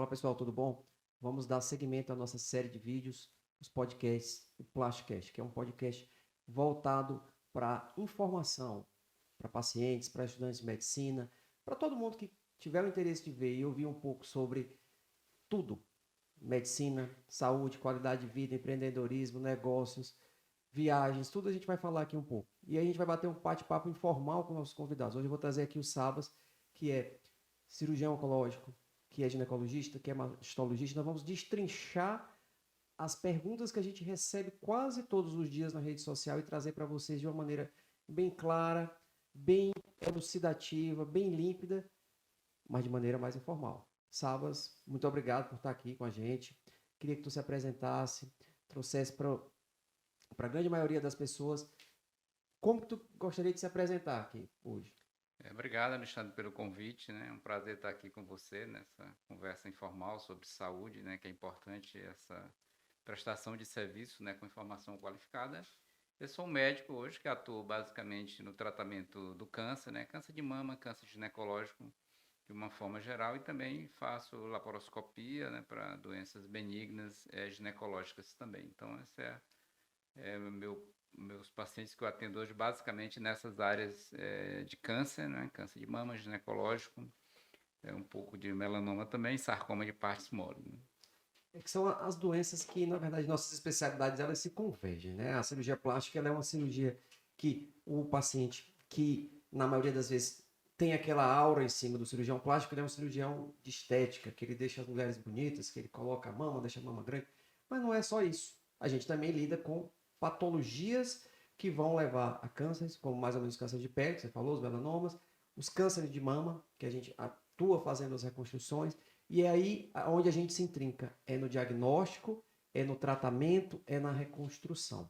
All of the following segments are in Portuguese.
Fala pessoal, tudo bom? Vamos dar seguimento à nossa série de vídeos, os podcasts, o Plasticast, que é um podcast voltado para informação, para pacientes, para estudantes de medicina, para todo mundo que tiver o interesse de ver e ouvir um pouco sobre tudo: medicina, saúde, qualidade de vida, empreendedorismo, negócios, viagens, tudo a gente vai falar aqui um pouco. E aí a gente vai bater um bate-papo informal com nossos convidados. Hoje eu vou trazer aqui o Sabas, que é cirurgião oncológico, que é ginecologista, que é mastologista. Nós vamos destrinchar as perguntas que a gente recebe quase todos os dias na rede social e trazer para vocês de uma maneira bem clara, bem elucidativa, bem límpida, mas de maneira mais informal. Sabas, muito obrigado por estar aqui com a gente. Queria que tu se apresentasse, trouxesse para a grande maioria das pessoas como que tu gostaria de se apresentar aqui hoje. Obrigado, Alexandre, pelo convite, né? É um prazer estar aqui com você nessa conversa informal sobre saúde, né? Que é importante essa prestação de serviço, né? Com informação qualificada. Eu sou um médico hoje que atuo basicamente no tratamento do câncer, né? Câncer de mama, câncer ginecológico, de uma forma geral, e também faço laparoscopia, né? Para doenças benignas ginecológicas também. Então, esse é meus pacientes que eu atendo hoje basicamente nessas áreas de câncer, né? Câncer de mama, ginecológico, um pouco de melanoma também, sarcoma de partes mole. Né? É que são as doenças que, na verdade, nossas especialidades elas se convergem, né? A cirurgia plástica ela é uma cirurgia que o paciente, que na maioria das vezes tem aquela aura em cima do cirurgião plástico, ele é um cirurgião de estética, que ele deixa as mulheres bonitas, que ele coloca a mama, deixa a mama grande. Mas não é só isso. A gente também lida com patologias que vão levar a cânceres, como mais ou menos câncer de pele, que você falou, os melanomas, os cânceres de mama, que a gente atua fazendo as reconstruções, e é aí onde a gente se intrinca, é no diagnóstico, é no tratamento, é na reconstrução.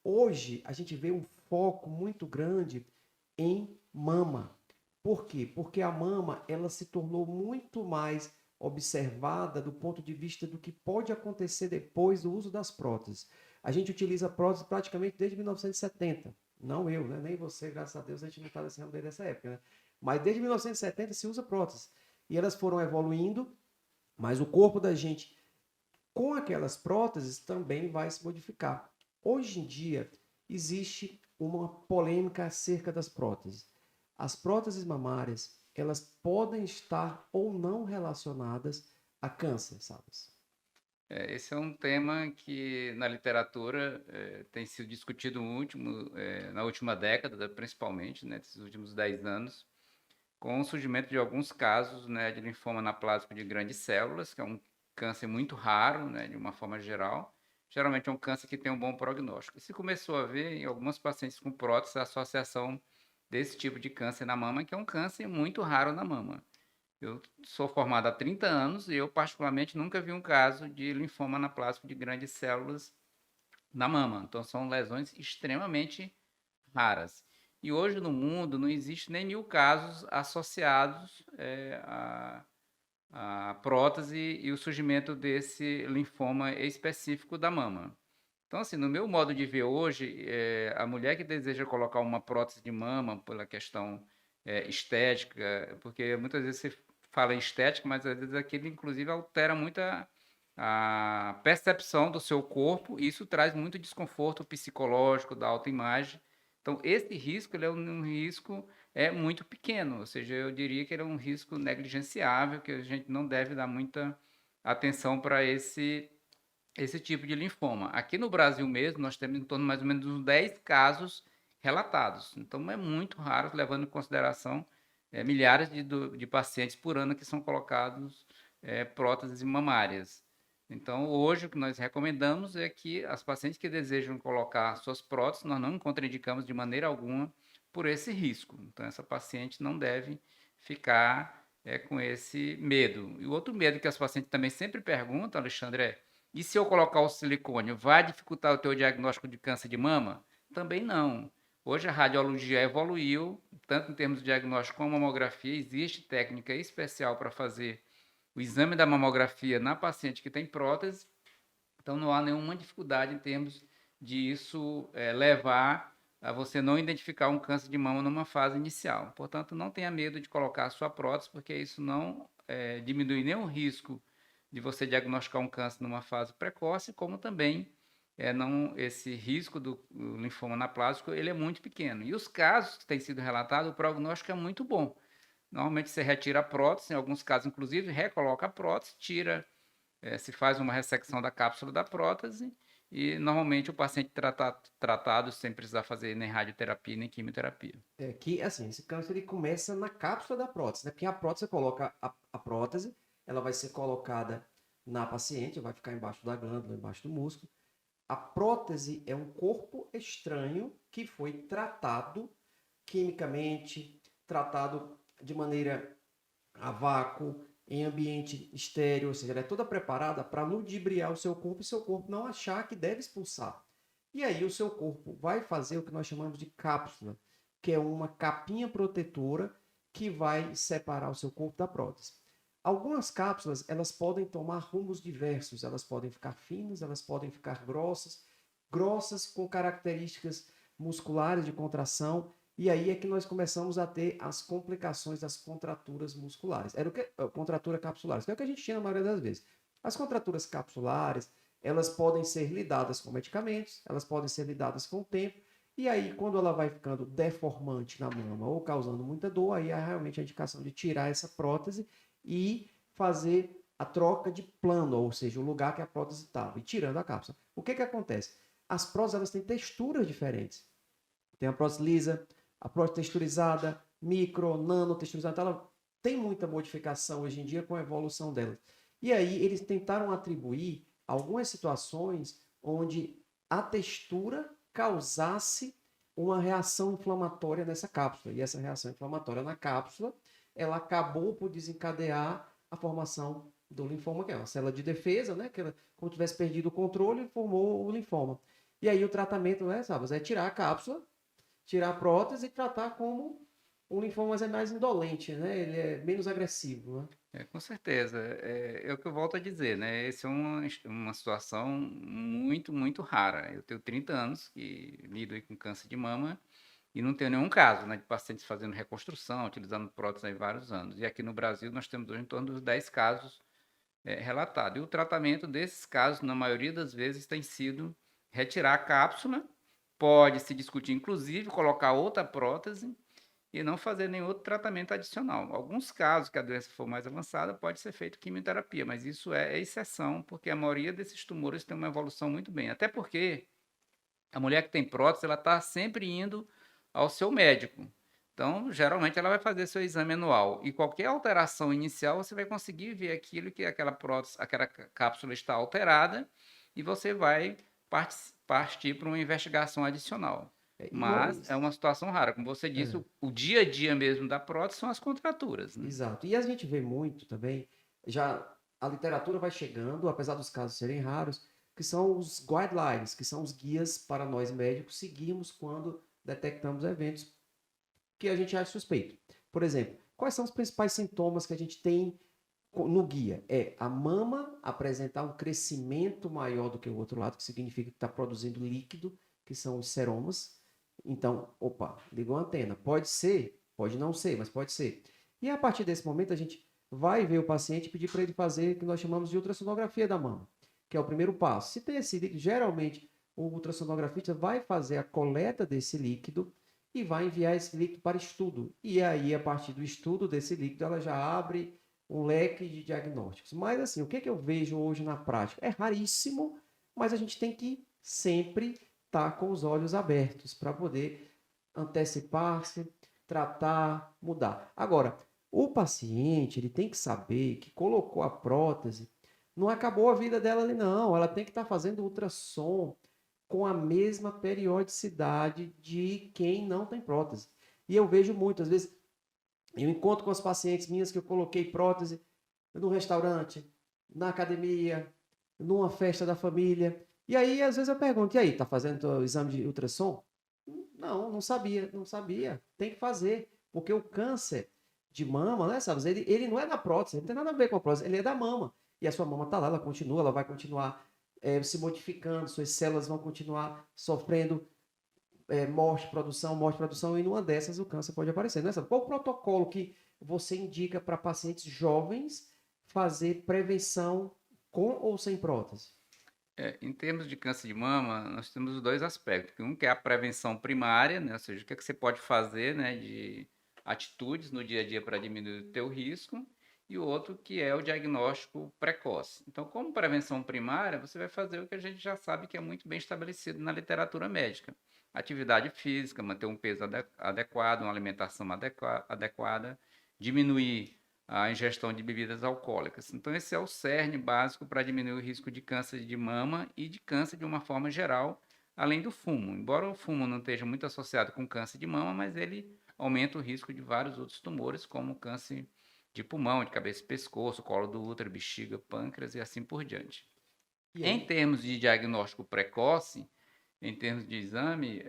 Hoje a gente vê um foco muito grande em mama. Por quê? Porque a mama ela se tornou muito mais observada do ponto de vista do que pode acontecer depois do uso das próteses. A gente utiliza próteses praticamente desde 1970. Não eu, né? Nem você, graças a Deus, a gente não está nesse ramo desde essa época. Né? Mas desde 1970 se usa próteses. E elas foram evoluindo, mas o corpo da gente, com aquelas próteses, também vai se modificar. Hoje em dia, existe uma polêmica acerca das próteses. As próteses mamárias, elas podem estar ou não relacionadas a câncer, sabe? Esse é um tema que na literatura tem sido discutido na última década, principalmente, né, nesses últimos 10 anos, com o surgimento de alguns casos, né, de linfoma anaplásico de grandes células, que é um câncer muito raro, né, de uma forma geral. Geralmente é um câncer que tem um bom prognóstico. E se começou a ver em algumas pacientes com prótese a associação desse tipo de câncer na mama, que é um câncer muito raro na mama. Eu sou formado há 30 anos e eu, particularmente, nunca vi um caso de linfoma anaplásico de grandes células na mama. Então, são lesões extremamente raras. E hoje no mundo não existe nem 1000 casos associados à prótese e o surgimento desse linfoma específico da mama. Então, assim, no meu modo de ver hoje, a mulher que deseja colocar uma prótese de mama pela questão estética, porque muitas vezes você fala em estética, mas às vezes aquilo, inclusive, altera muito a percepção do seu corpo, e isso traz muito desconforto psicológico da autoimagem. Então, esse risco ele é um risco muito pequeno, ou seja, eu diria que ele é um risco negligenciável, que a gente não deve dar muita atenção para esse tipo de linfoma. Aqui no Brasil mesmo, nós temos em torno de mais ou menos uns 10 casos relatados. Então, é muito raro, levando em consideração milhares de pacientes por ano que são colocados próteses mamárias. Então, hoje, o que nós recomendamos é que as pacientes que desejam colocar suas próteses, nós não contraindicamos de maneira alguma por esse risco. Então, essa paciente não deve ficar com esse medo. E o outro medo que as pacientes também sempre perguntam, Alexandre, e se eu colocar o silicone, vai dificultar o teu diagnóstico de câncer de mama? Também não. Hoje a radiologia evoluiu, tanto em termos de diagnóstico como mamografia, existe técnica especial para fazer o exame da mamografia na paciente que tem prótese, então não há nenhuma dificuldade em termos de isso levar a você não identificar um câncer de mama numa fase inicial. Portanto, não tenha medo de colocar a sua prótese, porque isso não diminui nenhum risco de você diagnosticar um câncer numa fase precoce, como também não, esse risco do linfoma anaplásico ele é muito pequeno. E os casos que têm sido relatados, o prognóstico é muito bom. Normalmente você retira a prótese, em alguns casos, inclusive, recoloca a prótese, tira, se faz uma ressecção da cápsula da prótese, e normalmente o paciente tratado sem precisar fazer nem radioterapia nem quimioterapia. É que, assim, esse câncer ele começa na cápsula da prótese, né? Porque a prótese, você coloca a prótese, ela vai ser colocada na paciente, vai ficar embaixo da glândula, embaixo do músculo. A prótese é um corpo estranho que foi tratado quimicamente, tratado de maneira a vácuo, em ambiente estéreo, ou seja, ela é toda preparada para ludibriar o seu corpo e seu corpo não achar que deve expulsar. E aí o seu corpo vai fazer o que nós chamamos de cápsula, que é uma capinha protetora que vai separar o seu corpo da prótese. Algumas cápsulas, elas podem tomar rumos diversos, elas podem ficar finas, elas podem ficar grossas, grossas com características musculares de contração, e aí é que nós começamos a ter as complicações das contraturas musculares. Era o que contratura capsulares, que é o que a gente tinha na maioria das vezes. As contraturas capsulares, elas podem ser lidadas com medicamentos, elas podem ser lidadas com o tempo, e aí quando ela vai ficando deformante na mama ou causando muita dor, aí é realmente a indicação de tirar essa prótese e fazer a troca de plano, ou seja, o lugar que a prótese estava, e tirando a cápsula. O que acontece? As próteses elas têm texturas diferentes. Tem a prótese lisa, a prótese texturizada, micro, nano texturizada. Então, ela tem muita modificação hoje em dia com a evolução dela. E aí eles tentaram atribuir algumas situações onde a textura causasse uma reação inflamatória nessa cápsula. E essa reação inflamatória na cápsula, ela acabou por desencadear a formação do linfoma, que é uma célula de defesa, né? Que ela, como tivesse perdido o controle, formou o linfoma. E aí o tratamento, né, sabe, é tirar a cápsula, tirar a prótese e tratar como um linfoma mais indolente, né? Ele é menos agressivo, né? Com certeza. É o que eu volto a dizer, né? Essa é uma situação muito, muito rara. Eu tenho 30 anos que lido aí com câncer de mama e não tenho nenhum caso, né, de pacientes fazendo reconstrução, utilizando prótese há vários anos. E aqui no Brasil nós temos hoje em torno dos 10 casos relatados. E o tratamento desses casos, na maioria das vezes, tem sido retirar a cápsula, pode se discutir, inclusive, colocar outra prótese e não fazer nenhum outro tratamento adicional. Alguns casos que a doença for mais avançada, pode ser feito quimioterapia, mas isso é exceção, porque a maioria desses tumores tem uma evolução muito bem. Até porque a mulher que tem prótese, ela está sempre indo ao seu médico. Então, geralmente, ela vai fazer seu exame anual. E qualquer alteração inicial, você vai conseguir ver aquilo que aquela prótese, aquela cápsula está alterada, e você vai partir para uma investigação adicional. Mas é uma situação rara. Como você disse, o dia a dia mesmo da prótese são as contraturas, né? Exato. E a gente vê muito também, já a literatura vai chegando, apesar dos casos serem raros, que são os guidelines, que são os guias para nós médicos seguirmos quando detectamos eventos que a gente acha suspeito. Por exemplo, quais são os principais sintomas que a gente tem no guia? É a mama apresentar um crescimento maior do que o outro lado, que significa que está produzindo líquido, que são os seromas. Então, opa, ligou a antena. Pode ser, pode não ser, mas pode ser. E a partir desse momento, a gente vai ver o paciente e pedir para ele fazer o que nós chamamos de ultrassonografia da mama, que é o primeiro passo. Se tem esse líquido, geralmente o ultrassonografista vai fazer a coleta desse líquido e vai enviar esse líquido para estudo. E aí, a partir do estudo desse líquido, ela já abre um leque de diagnósticos. Mas assim, o que eu vejo hoje na prática? É raríssimo, mas a gente tem que sempre estar com os olhos abertos para poder antecipar-se, tratar, mudar. Agora, o paciente ele tem que saber que colocou a prótese, não acabou a vida dela ali não, ela tem que estar fazendo ultrassom com a mesma periodicidade de quem não tem prótese. E eu vejo muito, às vezes, eu encontro com as pacientes minhas que eu coloquei prótese no restaurante, na academia, numa festa da família. E aí, às vezes, eu pergunto: e aí, tá fazendo o exame de ultrassom? Não, não sabia, não sabia. Tem que fazer, porque o câncer de mama, né, sabe? Ele não é da prótese, não tem nada a ver com a prótese, ele é da mama. E a sua mama tá lá, ela continua, ela vai continuar se modificando, suas células vão continuar sofrendo morte, produção, e numa dessas o câncer pode aparecer. Né? Qual o protocolo que você indica para pacientes jovens fazer prevenção com ou sem prótese? Em termos de câncer de mama, nós temos os dois aspectos. Um que é a prevenção primária, né? Ou seja, o que é que você pode fazer, né, de atitudes no dia a dia para diminuir o teu risco, e o outro que é o diagnóstico precoce. Então, como prevenção primária, você vai fazer o que a gente já sabe que é muito bem estabelecido na literatura médica. Atividade física, manter um peso adequado, uma alimentação adequada, diminuir a ingestão de bebidas alcoólicas. Então, esse é o cerne básico para diminuir o risco de câncer de mama e de câncer de uma forma geral, além do fumo. Embora o fumo não esteja muito associado com câncer de mama, mas ele aumenta o risco de vários outros tumores, como câncer de pulmão, de cabeça e pescoço, colo do útero, bexiga, pâncreas e assim por diante. E Em aí? termos de diagnóstico precoce, em termos de exame,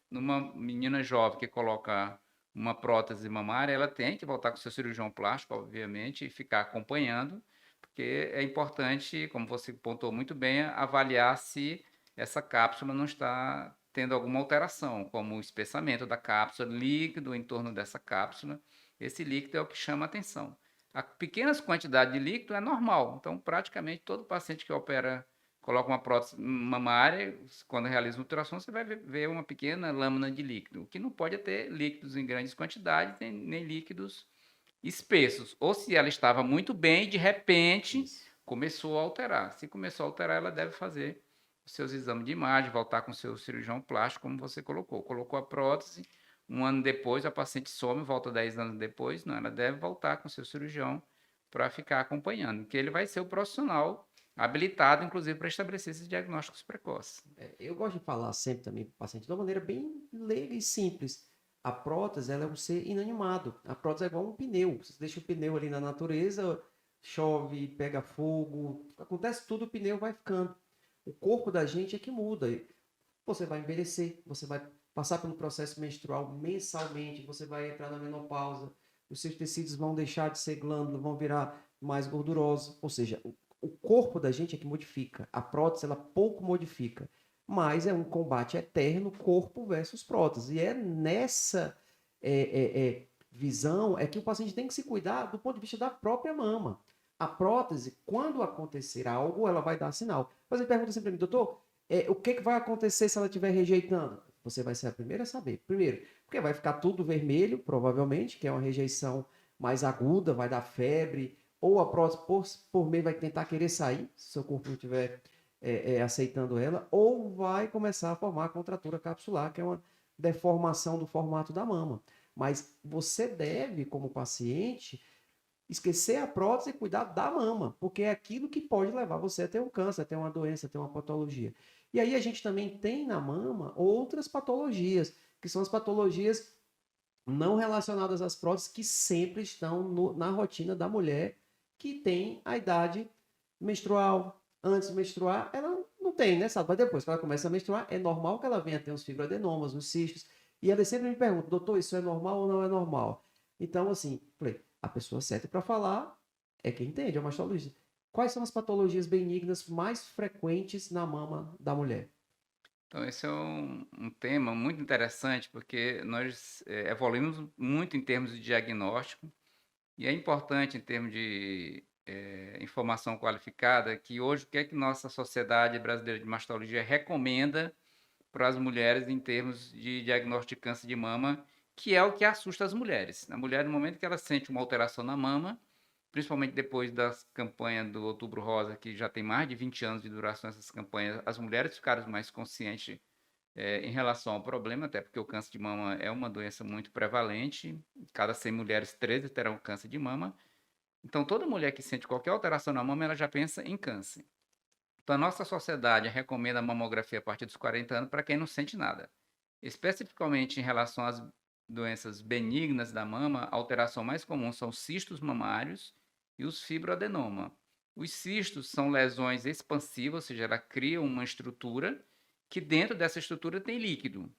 numa menina jovem que coloca uma prótese mamária, ela tem que voltar com seu cirurgião plástico, obviamente, e ficar acompanhando, porque é importante, como você pontuou muito bem, avaliar se essa cápsula não está tendo alguma alteração, como o espessamento da cápsula, líquido em torno dessa cápsula. Esse líquido é o que chama a atenção. A pequenas quantidades de líquido é normal, então praticamente todo paciente que opera coloca uma prótese mamária, quando realiza uma ultrassom, você vai ver uma pequena lâmina de líquido. O que não pode é ter líquidos em grandes quantidades, nem líquidos espessos. Ou se ela estava muito bem, de repente Isso. começou a alterar. Se começou a alterar, ela deve fazer os seus exames de imagem, voltar com o seu cirurgião plástico, como você colocou. Colocou a prótese, um ano depois a paciente some, volta 10 anos depois, não, ela deve voltar com o seu cirurgião para ficar acompanhando, que ele vai ser o profissional habilitado, inclusive, para estabelecer esses diagnósticos precoces. Eu gosto de falar sempre também para o paciente de uma maneira bem leiga e simples. A prótese, ela é um ser inanimado. A prótese é igual um pneu. Você deixa o pneu ali na natureza, chove, pega fogo, acontece tudo, o pneu vai ficando. O corpo da gente é que muda. Você vai envelhecer, você vai passar pelo processo menstrual mensalmente, você vai entrar na menopausa, os seus tecidos vão deixar de ser glândula, vão virar mais gordurosos. Ou seja, o corpo da gente é que modifica. A prótese, ela pouco modifica. Mas é um combate eterno, corpo versus prótese. E é nessa visão é que o paciente tem que se cuidar do ponto de vista da própria mama. A prótese, quando acontecer algo, ela vai dar sinal. Mas ele pergunta sempre para mim, doutor, o que vai acontecer se ela estiver rejeitando? Você vai ser a primeira a saber. Primeiro, porque vai ficar tudo vermelho, provavelmente, que é uma rejeição mais aguda, vai dar febre, ou a prótese por meio vai tentar querer sair, se seu corpo não estiver aceitando ela, ou vai começar a formar a contratura capsular, que é uma deformação do formato da mama. Mas você deve, como paciente, esquecer a prótese e cuidar da mama, porque é aquilo que pode levar você a ter um câncer, a ter uma doença, a ter uma patologia. E aí a gente também tem na mama outras patologias, que são as patologias não relacionadas às próteses, que sempre estão na rotina da mulher que tem a idade menstrual. Antes de menstruar, ela não tem, né? Sabe? Mas depois que ela começa a menstruar, é normal que ela venha ter uns fibroadenomas, uns cistos. E ela sempre me pergunta, doutor, isso é normal ou não é normal? Então, assim, falei, a pessoa certa para falar é quem entende, é o mastologista. Quais são as patologias benignas mais frequentes na mama da mulher? Então, esse é um tema muito interessante, porque nós evoluímos muito em termos de diagnóstico, e é importante, em termos de informação qualificada, que hoje o que é que nossa Sociedade Brasileira de Mastologia recomenda para as mulheres em termos de diagnóstico de câncer de mama, que é o que assusta as mulheres. A mulher, no momento que ela sente uma alteração na mama, principalmente depois das campanhas do Outubro Rosa, que já tem mais de 20 anos de duração essas campanhas, as mulheres ficaram mais conscientes em relação ao problema, até porque o câncer de mama é uma doença muito prevalente, cada 100 mulheres, 13 terão câncer de mama. Então, toda mulher que sente qualquer alteração na mama, ela já pensa em câncer. Então, a nossa sociedade recomenda a mamografia a partir dos 40 anos para quem não sente nada. Especificamente em relação às doenças benignas da mama, a alteração mais comum são os cistos mamários e os fibroadenoma. Os cistos são lesões expansivas, ou seja, ela cria uma estrutura que dentro dessa estrutura tem líquido.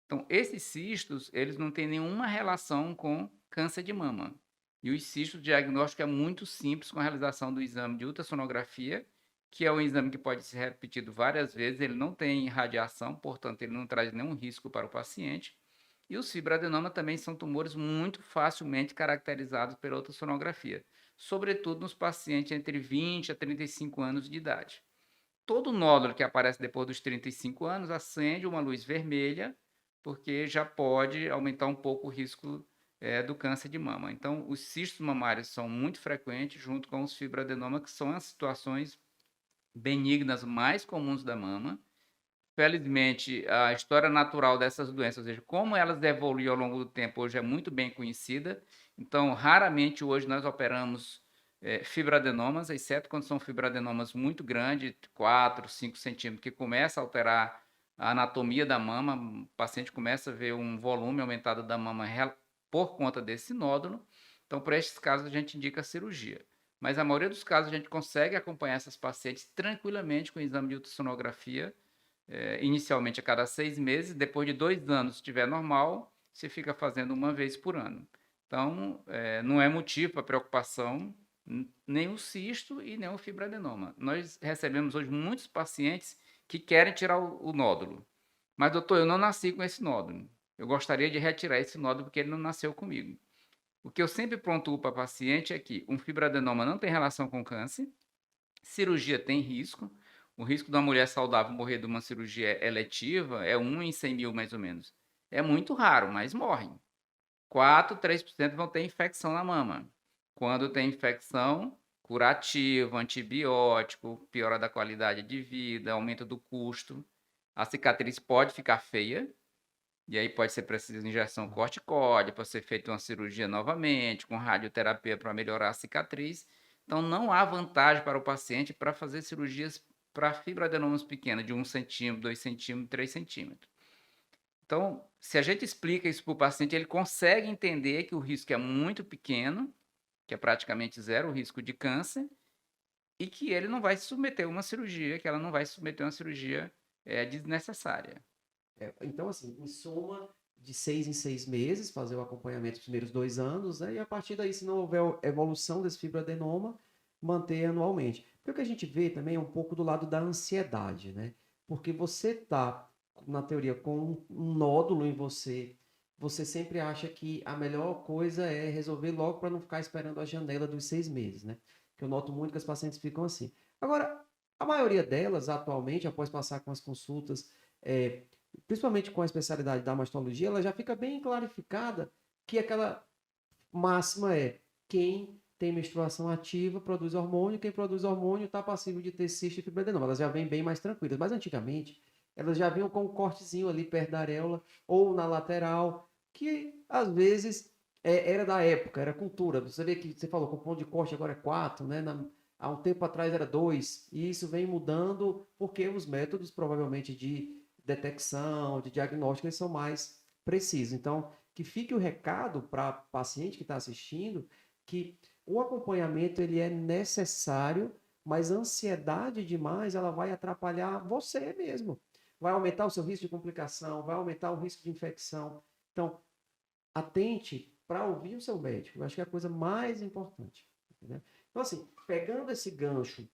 Então, esses cistos, eles não têm nenhuma relação com câncer de mama. E os cistos, o diagnóstico é muito simples com a realização do exame de ultrassonografia, que é um exame que pode ser repetido várias vezes, ele não tem radiação, portanto, ele não traz nenhum risco para o paciente. E os fibroadenomas também são tumores muito facilmente caracterizados pela ultrassonografia, sobretudo nos pacientes entre 20 a 35 anos de idade. Todo nódulo que aparece depois dos 35 anos acende uma luz vermelha, porque já pode aumentar um pouco o risco do câncer de mama. Então, os cistos mamários são muito frequentes, junto com os fibroadenomas, que são as situações benignas mais comuns da mama. Felizmente, a história natural dessas doenças, ou seja, como elas evoluem ao longo do tempo, hoje é muito bem conhecida. Então, raramente hoje nós operamos fibroadenomas, exceto quando são fibroadenomas muito grandes, 4, 5 centímetros, que começa a alterar a anatomia da mama, o paciente começa a ver um volume aumentado da mama por conta desse nódulo. Então, para esses casos, a gente indica a cirurgia. Mas a maioria dos casos a gente consegue acompanhar essas pacientes tranquilamente com o exame de ultrassonografia, inicialmente a cada 6 meses, depois de 2 anos, se estiver normal, você fica fazendo uma vez por ano. Então, não é motivo para preocupação nem o cisto e nem o fibroadenoma. Nós recebemos hoje muitos pacientes que querem tirar o nódulo. Mas, doutor, eu não nasci com esse nódulo. Eu gostaria de retirar esse nódulo porque ele não nasceu comigo. O que eu sempre pontuo para paciente é que um fibroadenoma não tem relação com câncer, cirurgia tem risco. O risco de uma mulher saudável morrer de uma cirurgia eletiva é 1 em 100 mil, mais ou menos. É muito raro, mas morrem. 4, 3% vão ter infecção na mama. Quando tem infecção, curativo, antibiótico, piora da qualidade de vida, aumento do custo. A cicatriz pode ficar feia, e aí pode ser preciso injeção corticoide, pode ser feita uma cirurgia novamente, com radioterapia para melhorar a cicatriz. Então, não há vantagem para o paciente para fazer cirurgias para fibroadenomas pequenos, de 1 centímetro, 2 centímetros, 3 centímetros. Então, se a gente explica isso para o paciente, ele consegue entender que o risco é muito pequeno, que é praticamente zero o risco de câncer, e que ele não vai se submeter a uma cirurgia, que ela não vai se submeter a uma cirurgia desnecessária. Então, assim, em soma, de 6 em 6 meses, fazer o acompanhamento dos primeiros 2 anos, né? E a partir daí, se não houver evolução desse fibroadenoma, manter anualmente. Porque o que a gente vê também é um pouco do lado da ansiedade, né? Porque você tá, na teoria, com um nódulo em você, você sempre acha que a melhor coisa é resolver logo para não ficar esperando a janela dos 6 meses, né? Que eu noto muito que as pacientes ficam assim. Agora, a maioria delas, atualmente, após passar com as consultas, é, principalmente com a especialidade da mastologia, ela já fica bem clarificada que aquela máxima é: quem tem menstruação ativa produz hormônio, quem produz hormônio está passível de ter cisto e fibroadenoma. Elas já vêm bem mais tranquilas. Mas antigamente, elas já vinham com um cortezinho ali perto da areola ou na lateral, que às vezes era da época, era cultura. Você vê que você falou que o ponto de corte agora é 4, né? Há um tempo atrás era 2, e isso vem mudando porque os métodos provavelmente de detecção, de diagnóstico, eles são mais precisos. Então, que fique o recado para o paciente que está assistindo que o acompanhamento ele é necessário, mas a ansiedade demais ela vai atrapalhar você mesmo. Vai aumentar o seu risco de complicação, vai aumentar o risco de infecção. Então, atente para ouvir o seu médico. Eu acho que é a coisa mais importante. Entendeu? Então, assim, pegando esse gancho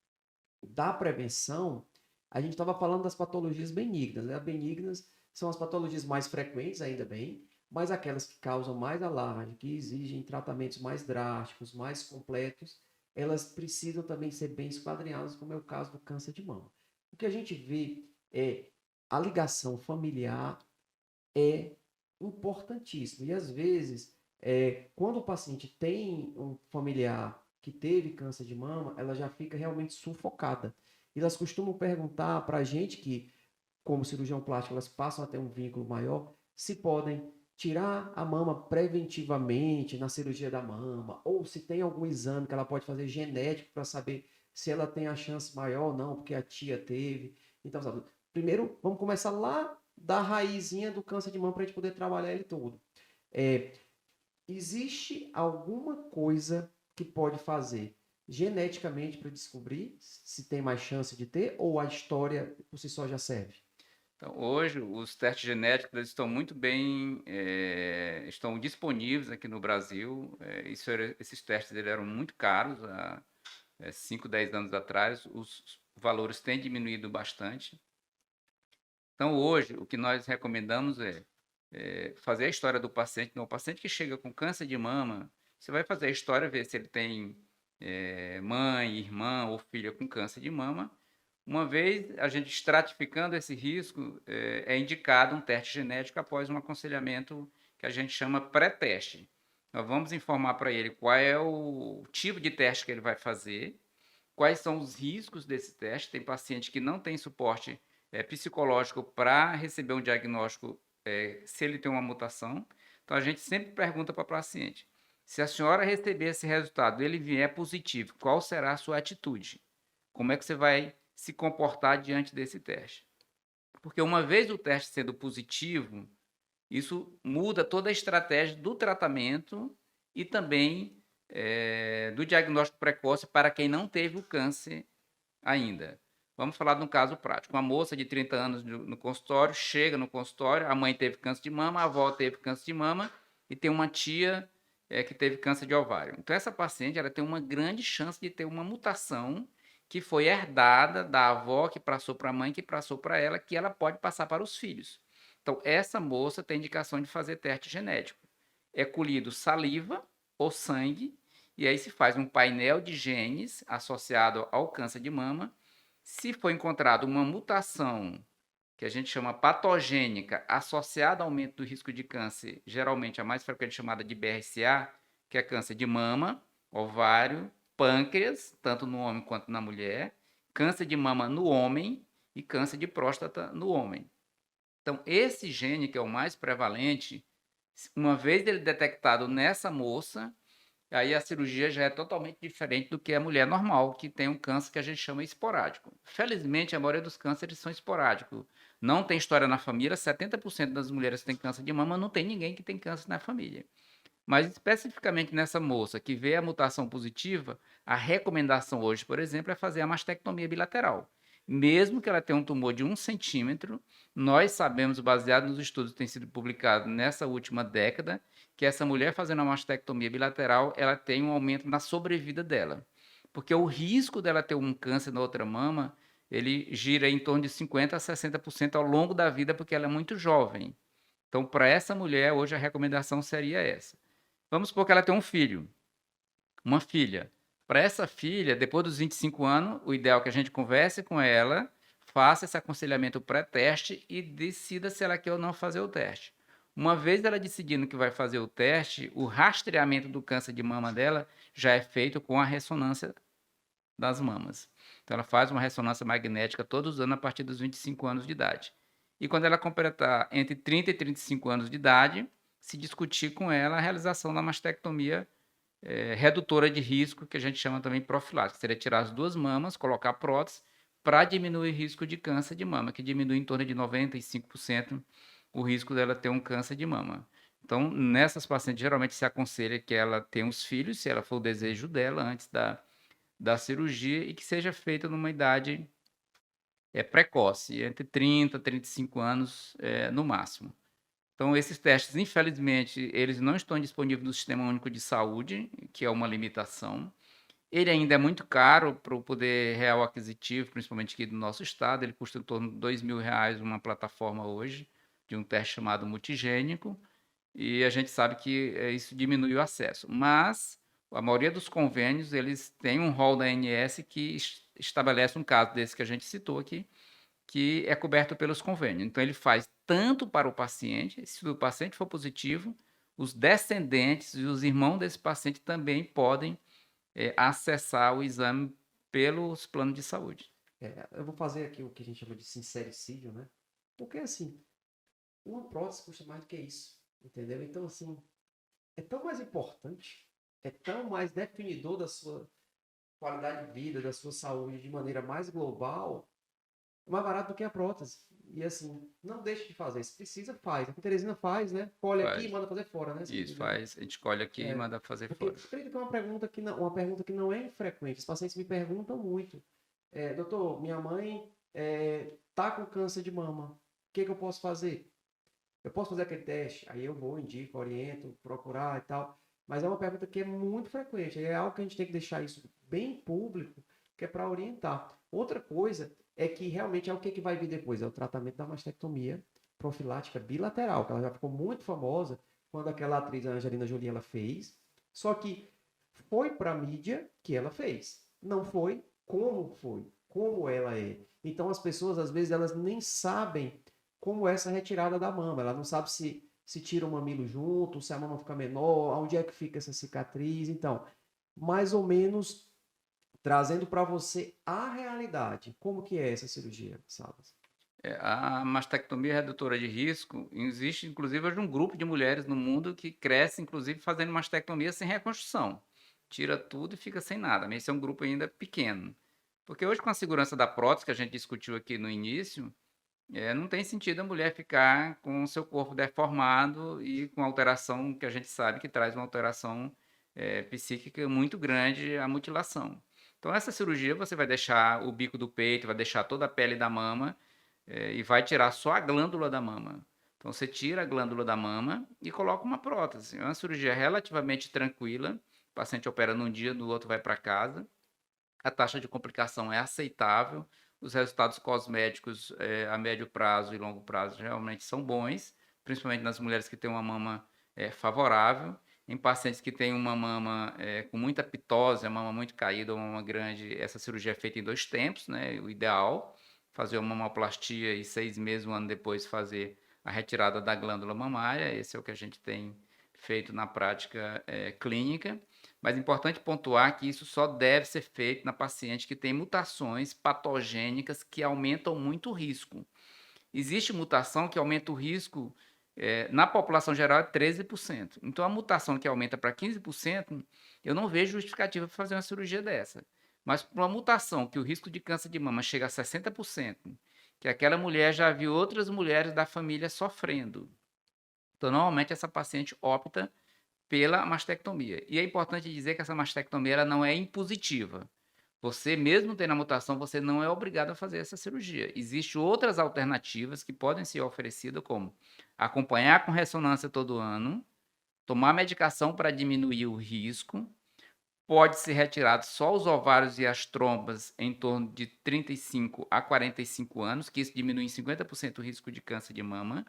da prevenção, a gente estava falando das patologias benignas. Né? As benignas são as patologias mais frequentes, ainda bem, mas aquelas que causam mais alarde, que exigem tratamentos mais drásticos, mais completos, elas precisam também ser bem esquadrinhadas, como é o caso do câncer de mama. O que a gente vê é a ligação familiar é importantíssima. E às vezes, quando o paciente tem um familiar que teve câncer de mama, ela já fica realmente sufocada. E elas costumam perguntar para a gente que, como cirurgião plástico, elas passam a ter um vínculo maior, se podem tirar a mama preventivamente na cirurgia da mama, ou se tem algum exame que ela pode fazer genético para saber se ela tem a chance maior ou não, porque a tia teve. Então, sabe, primeiro, vamos começar lá da raizinha do câncer de mama para a gente poder trabalhar ele todo. É, existe alguma coisa que pode fazer geneticamente para descobrir se tem mais chance de ter ou a história por si só já serve? Então, hoje, os testes genéticos eles estão muito bem, estão disponíveis aqui no Brasil. Esses testes eles eram muito caros há 5, 10 anos atrás. Os valores têm diminuído bastante. Então, hoje, o que nós recomendamos é fazer a história do paciente. Não, o paciente que chega com câncer de mama, você vai fazer a história, ver se ele tem mãe, irmã ou filha com câncer de mama. Uma vez a gente estratificando esse risco, é indicado um teste genético após um aconselhamento que a gente chama pré-teste. Nós vamos informar para ele qual é o tipo de teste que ele vai fazer, quais são os riscos desse teste. Tem paciente que não tem suporte psicológico para receber um diagnóstico se ele tem uma mutação. Então, a gente sempre pergunta para o paciente, se a senhora receber esse resultado, ele vier positivo, qual será a sua atitude? Como é que você vai se comportar diante desse teste? Porque uma vez o teste sendo positivo, isso muda toda a estratégia do tratamento e também do diagnóstico precoce para quem não teve o câncer ainda. Vamos falar de um caso prático. Uma moça de 30 anos no consultório, chega no consultório, a mãe teve câncer de mama, a avó teve câncer de mama e tem uma tia que teve câncer de ovário. Então, essa paciente ela tem uma grande chance de ter uma mutação que foi herdada da avó, que passou para a mãe, que passou para ela, que ela pode passar para os filhos. Então, essa moça tem indicação de fazer teste genético. É colhido saliva ou sangue, e aí se faz um painel de genes associado ao câncer de mama. Se for encontrado uma mutação que a gente chama patogênica associada ao aumento do risco de câncer, geralmente a mais frequente chamada de BRCA, que é câncer de mama, ovário, pâncreas, tanto no homem quanto na mulher, câncer de mama no homem e câncer de próstata no homem. Então, esse gene, que é o mais prevalente, uma vez ele detectado nessa moça, aí a cirurgia já é totalmente diferente do que a mulher normal, que tem um câncer que a gente chama esporádico. Felizmente, a maioria dos cânceres são esporádicos. Não tem história na família, 70% das mulheres que têm câncer de mama, não tem ninguém que tem câncer na família. Mas especificamente nessa moça que vê a mutação positiva, a recomendação hoje, por exemplo, é fazer a mastectomia bilateral. Mesmo que ela tenha um tumor de 1 centímetro, nós sabemos, baseado nos estudos que têm sido publicados nessa última década, que essa mulher fazendo a mastectomia bilateral, ela tem um aumento na sobrevida dela. Porque o risco dela ter um câncer na outra mama, ele gira em torno de 50% a 60% ao longo da vida, porque ela é muito jovem. Então, para essa mulher, hoje a recomendação seria essa. Vamos supor que ela tem um filho, uma filha. Para essa filha, depois dos 25 anos, o ideal é que a gente converse com ela, faça esse aconselhamento pré-teste e decida se ela quer ou não fazer o teste. Uma vez ela decidindo que vai fazer o teste, o rastreamento do câncer de mama dela já é feito com a ressonância das mamas. Então, ela faz uma ressonância magnética todos os anos a partir dos 25 anos de idade. E quando ela completar entre 30 e 35 anos de idade, se discutir com ela a realização da mastectomia redutora de risco, que a gente chama também profilática. Seria tirar as duas mamas, colocar prótese, para diminuir o risco de câncer de mama, que diminui em torno de 95% o risco dela ter um câncer de mama. Então, nessas pacientes, geralmente se aconselha que ela tenha os filhos, se ela for o desejo dela, antes da cirurgia, e que seja feita numa idade precoce, entre 30 e 35 anos no máximo. Então, esses testes, infelizmente, eles não estão disponíveis no Sistema Único de Saúde, que é uma limitação. Ele ainda é muito caro para o poder real aquisitivo, principalmente aqui do nosso estado. Ele custa em torno de R$ 2.000 uma plataforma hoje, de um teste chamado multigênico, e a gente sabe que isso diminui o acesso. Mas a maioria dos convênios, eles têm um rol da ANS que estabelece um caso desse que a gente citou aqui, que é coberto pelos convênios. Então, ele faz tanto para o paciente, se o paciente for positivo, os descendentes e os irmãos desse paciente também podem acessar o exame pelos planos de saúde. Eu vou fazer aqui o que a gente chama de sincericídio, né? Porque, assim, uma prótese custa mais do que isso, entendeu? Então, assim, é tão mais importante, é tão mais definidor da sua qualidade de vida, da sua saúde de maneira mais global, mais barato do que a prótese. E assim, não deixe de fazer. Se precisa, faz. A Teresina faz, né? Colhe aqui e Faz. manda fazer fora, né? Isso, faz. A gente escolhe aqui e manda fazer Porque fora. acredito que é uma pergunta que não é infrequente. Os pacientes me perguntam muito. Doutor, minha mãe tá com câncer de mama. O que eu posso fazer? Eu posso fazer aquele teste? Aí eu vou, indico, oriento, procurar e tal. Mas é uma pergunta que é muito frequente. É algo que a gente tem que deixar isso bem público, que é para orientar. Outra coisa é que realmente é o que vai vir depois. É o tratamento da mastectomia, profilática bilateral, que ela já ficou muito famosa quando aquela atriz a Angelina Jolie ela fez. Só que foi para a mídia que ela fez. Não foi, como ela é. Então as pessoas às vezes elas nem sabem como é essa retirada da mama. Ela não sabe se tira o mamilo junto, se a mama fica menor, onde é que fica essa cicatriz. Então, mais ou menos trazendo para você a realidade. Como que é essa cirurgia, Salas? A mastectomia redutora de risco, existe inclusive hoje um grupo de mulheres no mundo que cresce, inclusive fazendo mastectomia sem reconstrução. Tira tudo e fica sem nada, mas esse é um grupo ainda pequeno. Porque hoje, com a segurança da prótese, que a gente discutiu aqui no início, não tem sentido a mulher ficar com o seu corpo deformado e com alteração que a gente sabe que traz uma alteração psíquica muito grande, a mutilação. Então, essa cirurgia você vai deixar o bico do peito, vai deixar toda a pele da mama e vai tirar só a glândula da mama. Então, você tira a glândula da mama e coloca uma prótese. É uma cirurgia relativamente tranquila. O paciente opera num dia, no outro vai para casa. A taxa de complicação é aceitável. Os resultados cosméticos a médio prazo e longo prazo realmente são bons, principalmente nas mulheres que têm uma mama favorável. Em pacientes que têm uma mama com muita pitose, a mama muito caída ou uma mama grande, essa cirurgia é feita em 2 tempos, né? O ideal, fazer uma mamoplastia e 6 meses, um ano depois, fazer a retirada da glândula mamária. Esse é o que a gente tem feito na prática clínica. Mas é importante pontuar que isso só deve ser feito na paciente que tem mutações patogênicas que aumentam muito o risco. Existe mutação que aumenta o risco, na população geral, é 13%. Então, a mutação que aumenta para 15%, eu não vejo justificativa para fazer uma cirurgia dessa. Mas para uma mutação que o risco de câncer de mama chega a 60%, que aquela mulher já viu outras mulheres da família sofrendo. Então, normalmente, essa paciente opta pela mastectomia. E é importante dizer que essa mastectomia ela não é impositiva. Você, mesmo tendo a mutação, você não é obrigado a fazer essa cirurgia. Existem outras alternativas que podem ser oferecidas, como acompanhar com ressonância todo ano, tomar medicação para diminuir o risco, pode ser retirado só os ovários e as trombas em torno de 35 a 45 anos, que isso diminui em 50% o risco de câncer de mama.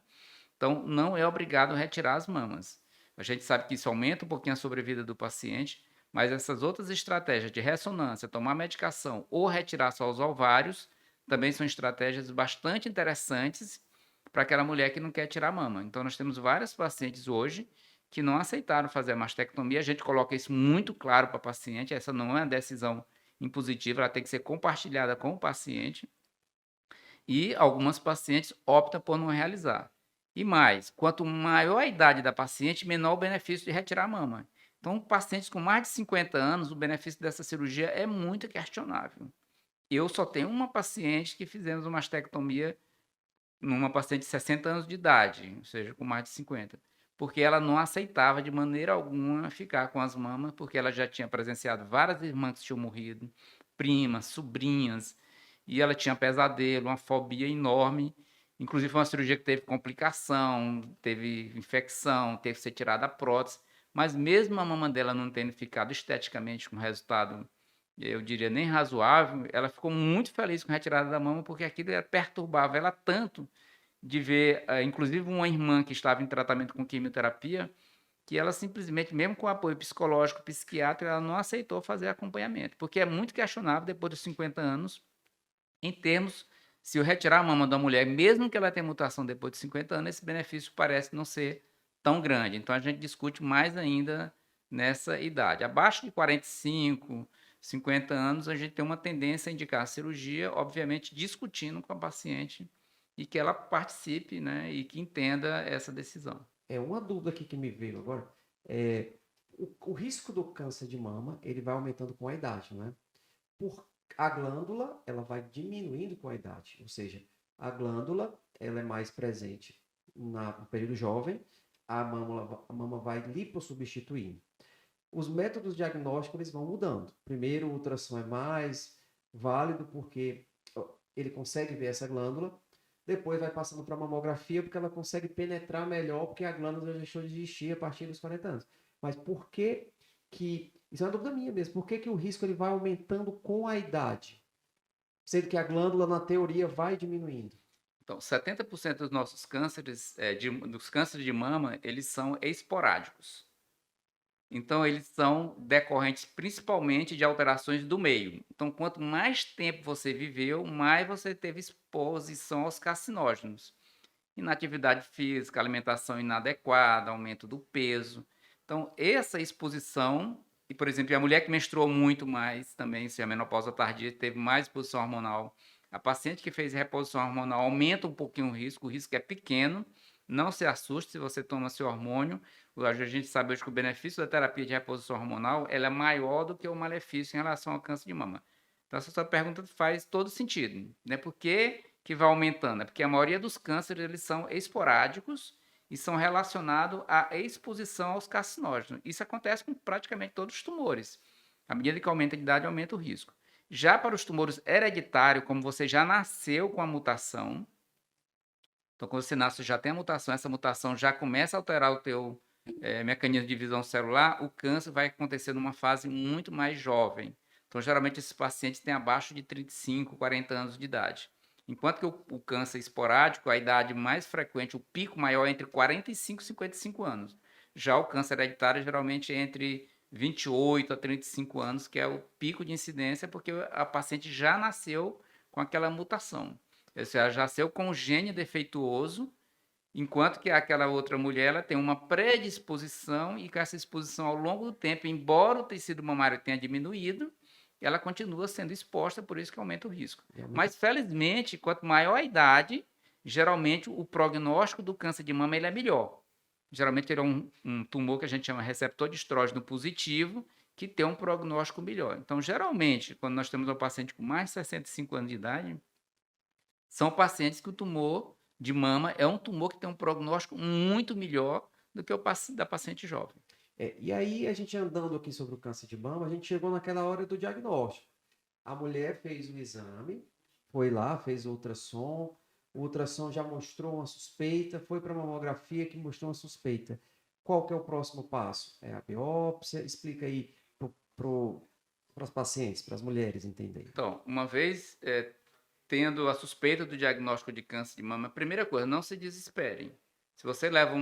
Então, não é obrigado a retirar as mamas. A gente sabe que isso aumenta um pouquinho a sobrevida do paciente, mas essas outras estratégias de ressonância, tomar medicação ou retirar só os ovários, também são estratégias bastante interessantes para aquela mulher que não quer tirar a mama. Então, nós temos várias pacientes hoje que não aceitaram fazer a mastectomia. A gente coloca isso muito claro para a paciente. Essa não é uma decisão impositiva, ela tem que ser compartilhada com o paciente. E algumas pacientes optam por não realizar. E mais, quanto maior a idade da paciente, menor o benefício de retirar a mama. Então, pacientes com mais de 50 anos, o benefício dessa cirurgia é muito questionável. Eu só tenho uma paciente que fizemos uma mastectomia numa paciente de 60 anos de idade, ou seja, com mais de 50, porque ela não aceitava de maneira alguma ficar com as mamas, porque ela já tinha presenciado várias irmãs que tinham morrido, primas, sobrinhas, e ela tinha pesadelo, uma fobia enorme. Inclusive, foi uma cirurgia que teve complicação, teve infecção, teve que ser tirada a prótese. Mas mesmo a mama dela não tendo ficado esteticamente com resultado, eu diria, nem razoável, ela ficou muito feliz com a retirada da mama, porque aquilo perturbava ela tanto de ver, inclusive uma irmã que estava em tratamento com quimioterapia, que ela simplesmente, mesmo com apoio psicológico, psiquiátrico, ela não aceitou fazer acompanhamento, porque é muito questionável, depois dos 50 anos, em termos, se eu retirar a mama da mulher, mesmo que ela tenha mutação depois de 50 anos, esse benefício parece não ser tão grande. Então, a gente discute mais ainda nessa idade. Abaixo de 45, 50 anos, a gente tem uma tendência a indicar a cirurgia, obviamente discutindo com a paciente e que ela participe, né, e que entenda essa decisão. É uma dúvida aqui que me veio agora. É, o risco do câncer de mama, ele vai aumentando com a idade, não é? Por a glândula, ela vai diminuindo com a idade. Ou seja, a glândula, ela é mais presente no período jovem, a mama vai lipossubstituindo. Os métodos diagnósticos eles vão mudando. Primeiro, o ultrassom é mais válido porque ele consegue ver essa glândula. Depois vai passando para a mamografia porque ela consegue penetrar melhor porque a glândula já deixou de existir a partir dos 40 anos. Mas por que isso é uma dúvida minha mesmo. Por que o risco ele vai aumentando com a idade? Sendo que a glândula, na teoria, vai diminuindo. Então, 70% dos nossos cânceres, dos cânceres de mama, eles são esporádicos. Então, eles são decorrentes principalmente de alterações do meio. Então, quanto mais tempo você viveu, mais você teve exposição aos carcinógenos. Inatividade física, alimentação inadequada, aumento do peso. Então, essa exposição, e por exemplo, a mulher que menstruou muito mais também, se a menopausa tardia teve mais exposição hormonal, a paciente que fez reposição hormonal aumenta um pouquinho o risco é pequeno, não se assuste se você toma seu hormônio. A gente sabe hoje que o benefício da terapia de reposição hormonal ela é maior do que o malefício em relação ao câncer de mama. Então, essa sua pergunta faz todo sentido, né? Por que vai aumentando? É porque a maioria dos cânceres eles são esporádicos e são relacionados à exposição aos carcinógenos. Isso acontece com praticamente todos os tumores. À medida que aumenta a idade, aumenta o risco. Já para os tumores hereditários, como você já nasceu com a mutação, então quando você nasce já tem a mutação, essa mutação já começa a alterar o teu mecanismo de divisão celular, o câncer vai acontecer numa fase muito mais jovem. Então, geralmente, esses pacientes têm abaixo de 35, 40 anos de idade. Enquanto que o câncer esporádico, a idade mais frequente, o pico maior é entre 45 e 55 anos. Já o câncer hereditário, geralmente, é entre 28 a 35 anos, que é o pico de incidência, porque a paciente já nasceu com aquela mutação. Ou seja, já nasceu com o gene defeituoso, enquanto que aquela outra mulher ela tem uma predisposição e com essa exposição ao longo do tempo, embora o tecido mamário tenha diminuído, ela continua sendo exposta, por isso que aumenta o risco. Mas, felizmente, quanto maior a idade, geralmente o prognóstico do câncer de mama ele é melhor. Geralmente ele é um tumor que a gente chama receptor de estrógeno positivo, que tem um prognóstico melhor. Então, geralmente, quando nós temos um paciente com mais de 65 anos de idade, são pacientes que o tumor de mama é um tumor que tem um prognóstico muito melhor do que o da paciente jovem. E aí, a gente andando aqui sobre o câncer de mama, a gente chegou naquela hora do diagnóstico. A mulher fez o exame, foi lá, fez o ultrassom já mostrou uma suspeita, foi para a mamografia que mostrou uma suspeita. Qual que é o próximo passo? É a biópsia? Explica aí para as pacientes, para as mulheres entenderem. Então, uma vez tendo a suspeita do diagnóstico de câncer de mama, primeira coisa, não se desesperem. Se você leva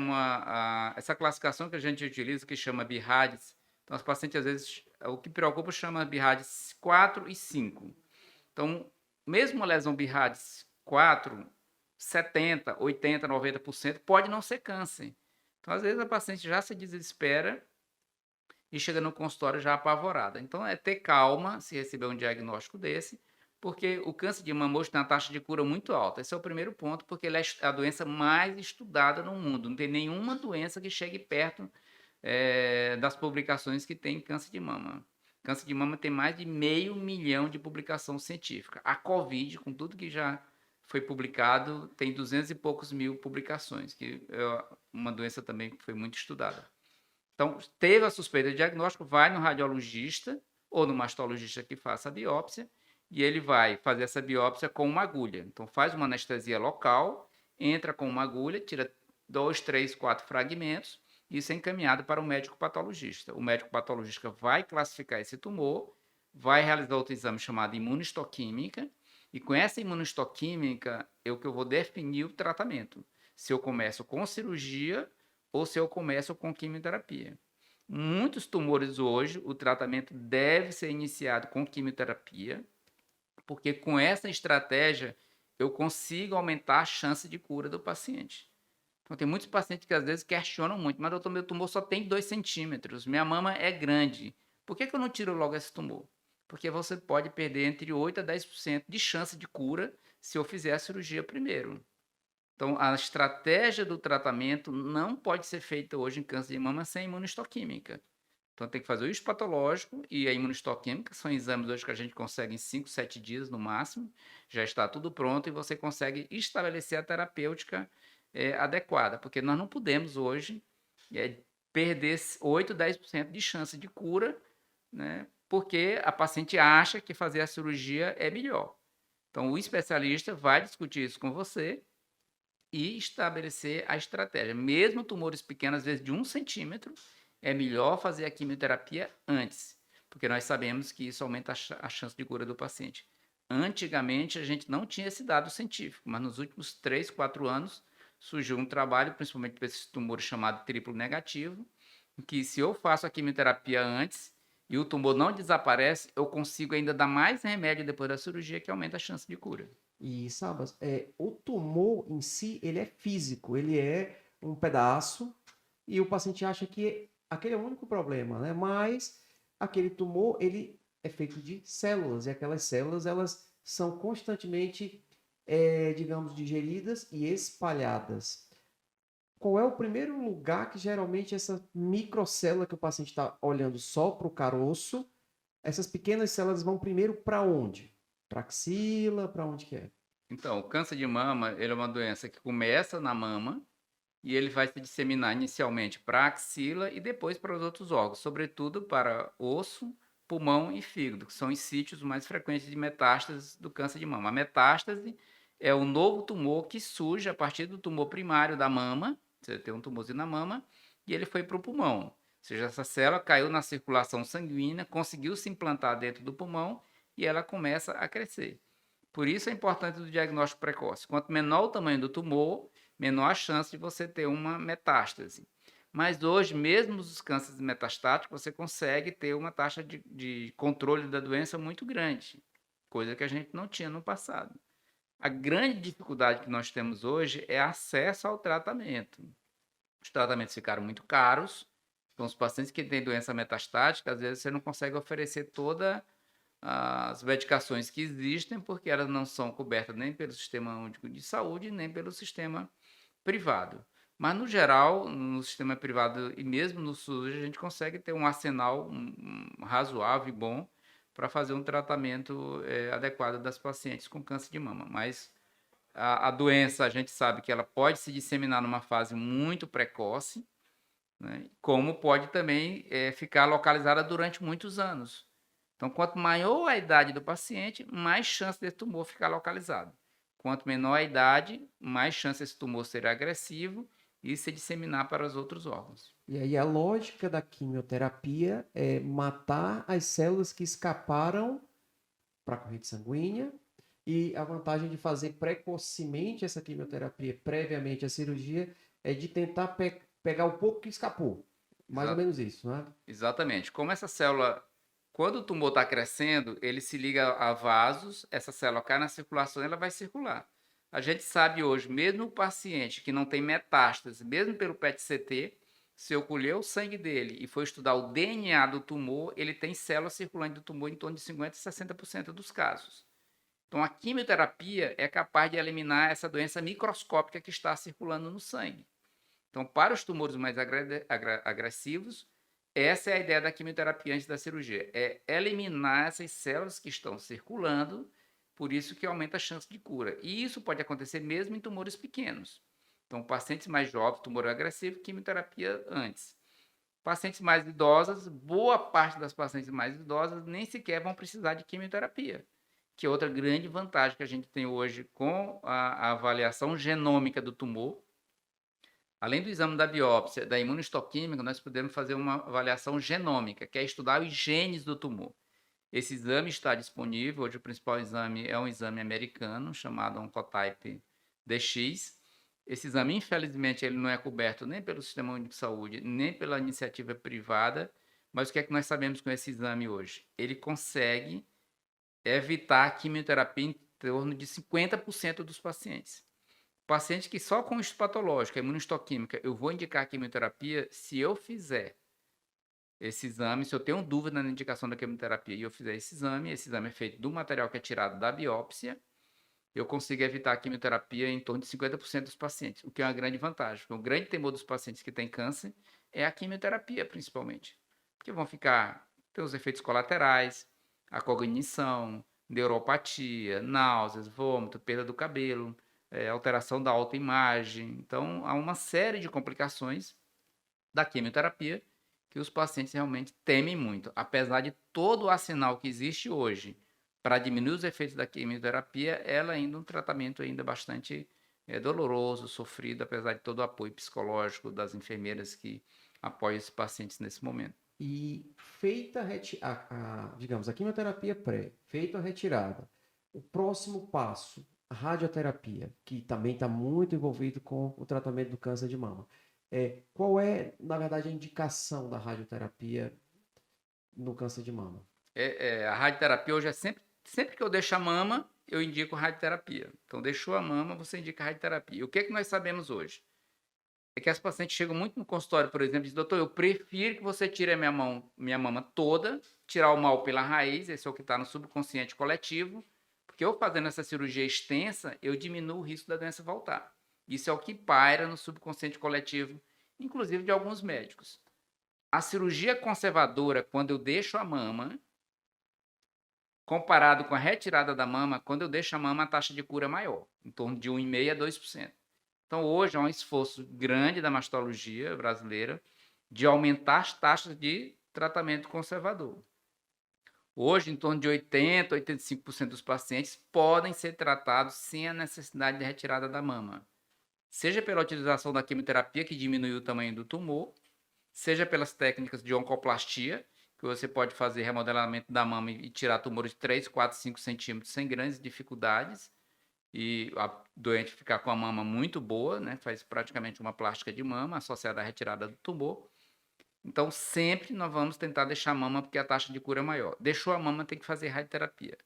essa classificação que a gente utiliza, que chama BIRADS, então os pacientes, às vezes, o que preocupa chama BIRADS 4 e 5. Então, mesmo uma lesão BIRADS 4, 70, 80, 90% pode não ser câncer. Então, às vezes, a paciente já se desespera e chega no consultório já apavorada. Então, é ter calma se receber um diagnóstico desse, porque o câncer de mama hoje tem uma taxa de cura muito alta. Esse é o primeiro ponto, porque ele é a doença mais estudada no mundo. Não tem nenhuma doença que chegue perto das publicações que tem câncer de mama. Câncer de mama tem mais de 500 mil de publicação científica. A Covid, com tudo que já foi publicado, tem 200 e poucos mil publicações, que é uma doença também que foi muito estudada. Então, teve a suspeita de diagnóstico, vai no radiologista ou no mastologista que faça a biópsia, e ele vai fazer essa biópsia com uma agulha. Então, faz uma anestesia local, entra com uma agulha, tira 2, 3, 4 fragmentos, e isso é encaminhado para o médico patologista. O médico patologista vai classificar esse tumor, vai realizar outro exame chamado imunistoquímica, e com essa imunistoquímica é o que eu vou definir o tratamento. Se eu começo com cirurgia ou se eu começo com quimioterapia. Muitos tumores hoje, o tratamento deve ser iniciado com quimioterapia, porque com essa estratégia eu consigo aumentar a chance de cura do paciente. Então, tem muitos pacientes que às vezes questionam muito, mas doutor, meu tumor só tem 2 centímetros, minha mama é grande, por que eu não tiro logo esse tumor? Porque você pode perder entre 8 a 10% de chance de cura se eu fizer a cirurgia primeiro. Então, a estratégia do tratamento não pode ser feita hoje em câncer de mama sem imunistoquímica. Então, tem que fazer o histopatológico e a imunistoquímica, são exames hoje que a gente consegue em 5, 7 dias no máximo, já está tudo pronto e você consegue estabelecer a terapêutica adequada, porque nós não podemos hoje perder 8, 10% de chance de cura, né, porque a paciente acha que fazer a cirurgia é melhor. Então, o especialista vai discutir isso com você e estabelecer a estratégia. Mesmo tumores pequenos, às vezes de 1 centímetro, é melhor fazer a quimioterapia antes, porque nós sabemos que isso aumenta a chance de cura do paciente. Antigamente, a gente não tinha esse dado científico, mas nos últimos 3, 4 anos surgiu um trabalho, principalmente para esses tumores chamados triplo negativo, em que se eu faço a quimioterapia antes e o tumor não desaparece, eu consigo ainda dar mais remédio depois da cirurgia, que aumenta a chance de cura. E, Sabas, o tumor em si, ele é físico, ele é um pedaço e o paciente acha que aquele é o único problema, né? Mas aquele tumor, ele é feito de células e aquelas células, elas são constantemente, digamos, digeridas e espalhadas. Qual é o primeiro lugar que geralmente essa microcélula que o paciente está olhando só para o caroço, essas pequenas células vão primeiro para onde? Para axila, para onde que é? Então, o câncer de mama, ele é uma doença que começa na mama e ele vai se disseminar inicialmente para a axila e depois para os outros órgãos, sobretudo para osso, pulmão e fígado, que são os sítios mais frequentes de metástases do câncer de mama. A metástase é o novo tumor que surge a partir do tumor primário da mama, você tem um tumorzinho na mama, e ele foi para o pulmão. Ou seja, essa célula caiu na circulação sanguínea, conseguiu se implantar dentro do pulmão e ela começa a crescer. Por isso é importante o diagnóstico precoce. Quanto menor o tamanho do tumor, menor a chance de você ter uma metástase. Mas hoje, mesmo os cânceres metastáticos, você consegue ter uma taxa de controle da doença muito grande, coisa que a gente não tinha no passado. A grande dificuldade que nós temos hoje é acesso ao tratamento. Os tratamentos ficaram muito caros, então os pacientes que têm doença metastática, às vezes você não consegue oferecer toda as medicações que existem, porque elas não são cobertas nem pelo Sistema Único de Saúde, nem pelo sistema privado. Mas, no geral, no sistema privado e mesmo no SUS, a gente consegue ter um arsenal razoável e bom para fazer um tratamento adequado das pacientes com câncer de mama. Mas a doença, a gente sabe que ela pode se disseminar numa fase muito precoce, né? Como pode também ficar localizada durante muitos anos. Então, quanto maior a idade do paciente, mais chance desse tumor ficar localizado. Quanto menor a idade, mais chance esse tumor ser agressivo e se disseminar para os outros órgãos. E aí a lógica da quimioterapia é matar as células que escaparam para a corrente sanguínea e a vantagem de fazer precocemente essa quimioterapia previamente à cirurgia é de tentar pegar o pouco que escapou. Mais ou Exa menos isso, né? Exatamente. Como essa célula, quando o tumor está crescendo, ele se liga a vasos, essa célula cai na circulação e ela vai circular. A gente sabe hoje, mesmo o paciente que não tem metástase, mesmo pelo PET-CT, se eu colher o sangue dele e for estudar o DNA do tumor, ele tem células circulantes do tumor em torno de 50% a 60% dos casos. Então, a quimioterapia é capaz de eliminar essa doença microscópica que está circulando no sangue. Então, para os tumores mais agressivos, essa é a ideia da quimioterapia antes da cirurgia, é eliminar essas células que estão circulando, por isso que aumenta a chance de cura. E isso pode acontecer mesmo em tumores pequenos. Então, pacientes mais jovens, tumor agressivo, quimioterapia antes. Pacientes mais idosas, boa parte das pacientes mais idosas nem sequer vão precisar de quimioterapia, que é outra grande vantagem que a gente tem hoje com a avaliação genômica do tumor. Além do exame da biópsia, da imunohistoquímica, nós podemos fazer uma avaliação genômica, que é estudar os genes do tumor. Esse exame está disponível, hoje o principal exame é um exame americano, chamado Oncotype DX. Esse exame, infelizmente, ele não é coberto nem pelo Sistema Único de Saúde, nem pela iniciativa privada, mas o que é que nós sabemos com esse exame hoje? Ele consegue evitar a quimioterapia em torno de 50% dos pacientes. Paciente que só com histopatológico, imunohistoquímica, eu vou indicar quimioterapia se eu fizer esse exame, se eu tenho dúvida na indicação da quimioterapia e eu fizer esse exame é feito do material que é tirado da biópsia, eu consigo evitar a quimioterapia em torno de 50% dos pacientes, o que é uma grande vantagem, porque o grande temor dos pacientes que têm câncer é a quimioterapia, principalmente, porque vão ter os efeitos colaterais, a cognição, neuropatia, náuseas, vômito, perda do cabelo, alteração da autoimagem. Então, há uma série de complicações da quimioterapia que os pacientes realmente temem muito. Apesar de todo o arsenal que existe hoje para diminuir os efeitos da quimioterapia, ela ainda é um tratamento ainda bastante doloroso, sofrido, apesar de todo o apoio psicológico das enfermeiras que apoiam esses pacientes nesse momento. E feita digamos, a quimioterapia feita a retirada, o próximo passo, a radioterapia, que também está muito envolvido com o tratamento do câncer de mama. Qual é, na verdade, a indicação da radioterapia no câncer de mama? A radioterapia hoje é sempre que eu deixo a mama, eu indico radioterapia. Então, deixou a mama, você indica radioterapia. E o que é que nós sabemos hoje? É que as pacientes chegam muito no consultório, por exemplo, e dizem, doutor, eu prefiro que você tire a minha mama toda, tirar o mal pela raiz, esse é o que está no subconsciente coletivo, porque eu fazendo essa cirurgia extensa, eu diminuo o risco da doença voltar. Isso é o que paira no subconsciente coletivo, inclusive de alguns médicos. A cirurgia conservadora, quando eu deixo a mama, comparado com a retirada da mama, quando eu deixo a mama, a taxa de cura é maior, em torno de 1,5% a 2%. Então, hoje é um esforço grande da mastologia brasileira de aumentar as taxas de tratamento conservador. Hoje, em torno de 80% a 85% dos pacientes podem ser tratados sem a necessidade de retirada da mama, seja pela utilização da quimioterapia, que diminui o tamanho do tumor, seja pelas técnicas de oncoplastia, que você pode fazer remodelamento da mama e tirar tumores de 3, 4, 5 centímetros sem grandes dificuldades, e a doente ficar com a mama muito boa, né? Faz praticamente uma plástica de mama associada à retirada do tumor. Então, sempre nós vamos tentar deixar a mama porque a taxa de cura é maior. Deixou a mama, tem que fazer radioterapia.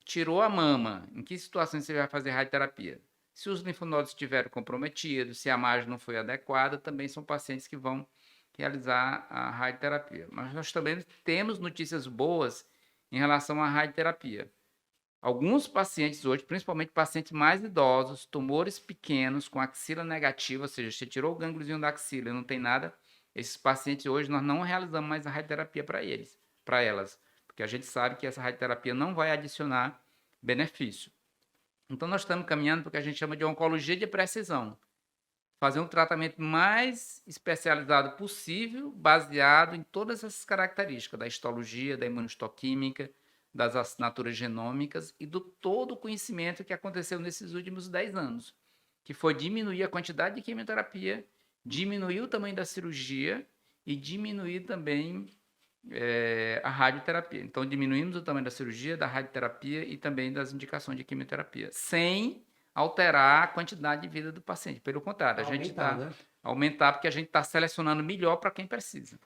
Tirou a mama, em que situações você vai fazer radioterapia? Se os linfonodos estiveram comprometidos, se a margem não foi adequada, também são pacientes que vão realizar a radioterapia. Mas nós também temos notícias boas em relação à radioterapia. Alguns pacientes hoje, principalmente pacientes mais idosos, tumores pequenos com axila negativa, ou seja, você tirou o gângliozinho da axila e não tem nada, esses pacientes hoje nós não realizamos mais a radioterapia para elas, porque a gente sabe que essa radioterapia não vai adicionar benefício. Então nós estamos caminhando para o que a gente chama de oncologia de precisão, fazer um tratamento mais especializado possível, baseado em todas essas características da histologia, da imunistoquímica, das assinaturas genômicas e do todo o conhecimento que aconteceu nesses últimos 10 anos, que foi diminuir a quantidade de quimioterapia, diminuir o tamanho da cirurgia e diminuir também a radioterapia. Então, diminuímos o tamanho da cirurgia, da radioterapia e também das indicações de quimioterapia, sem alterar a quantidade de vida do paciente. Pelo contrário, a gente Aumentar, está né? aumentar porque a gente está selecionando melhor para quem precisa.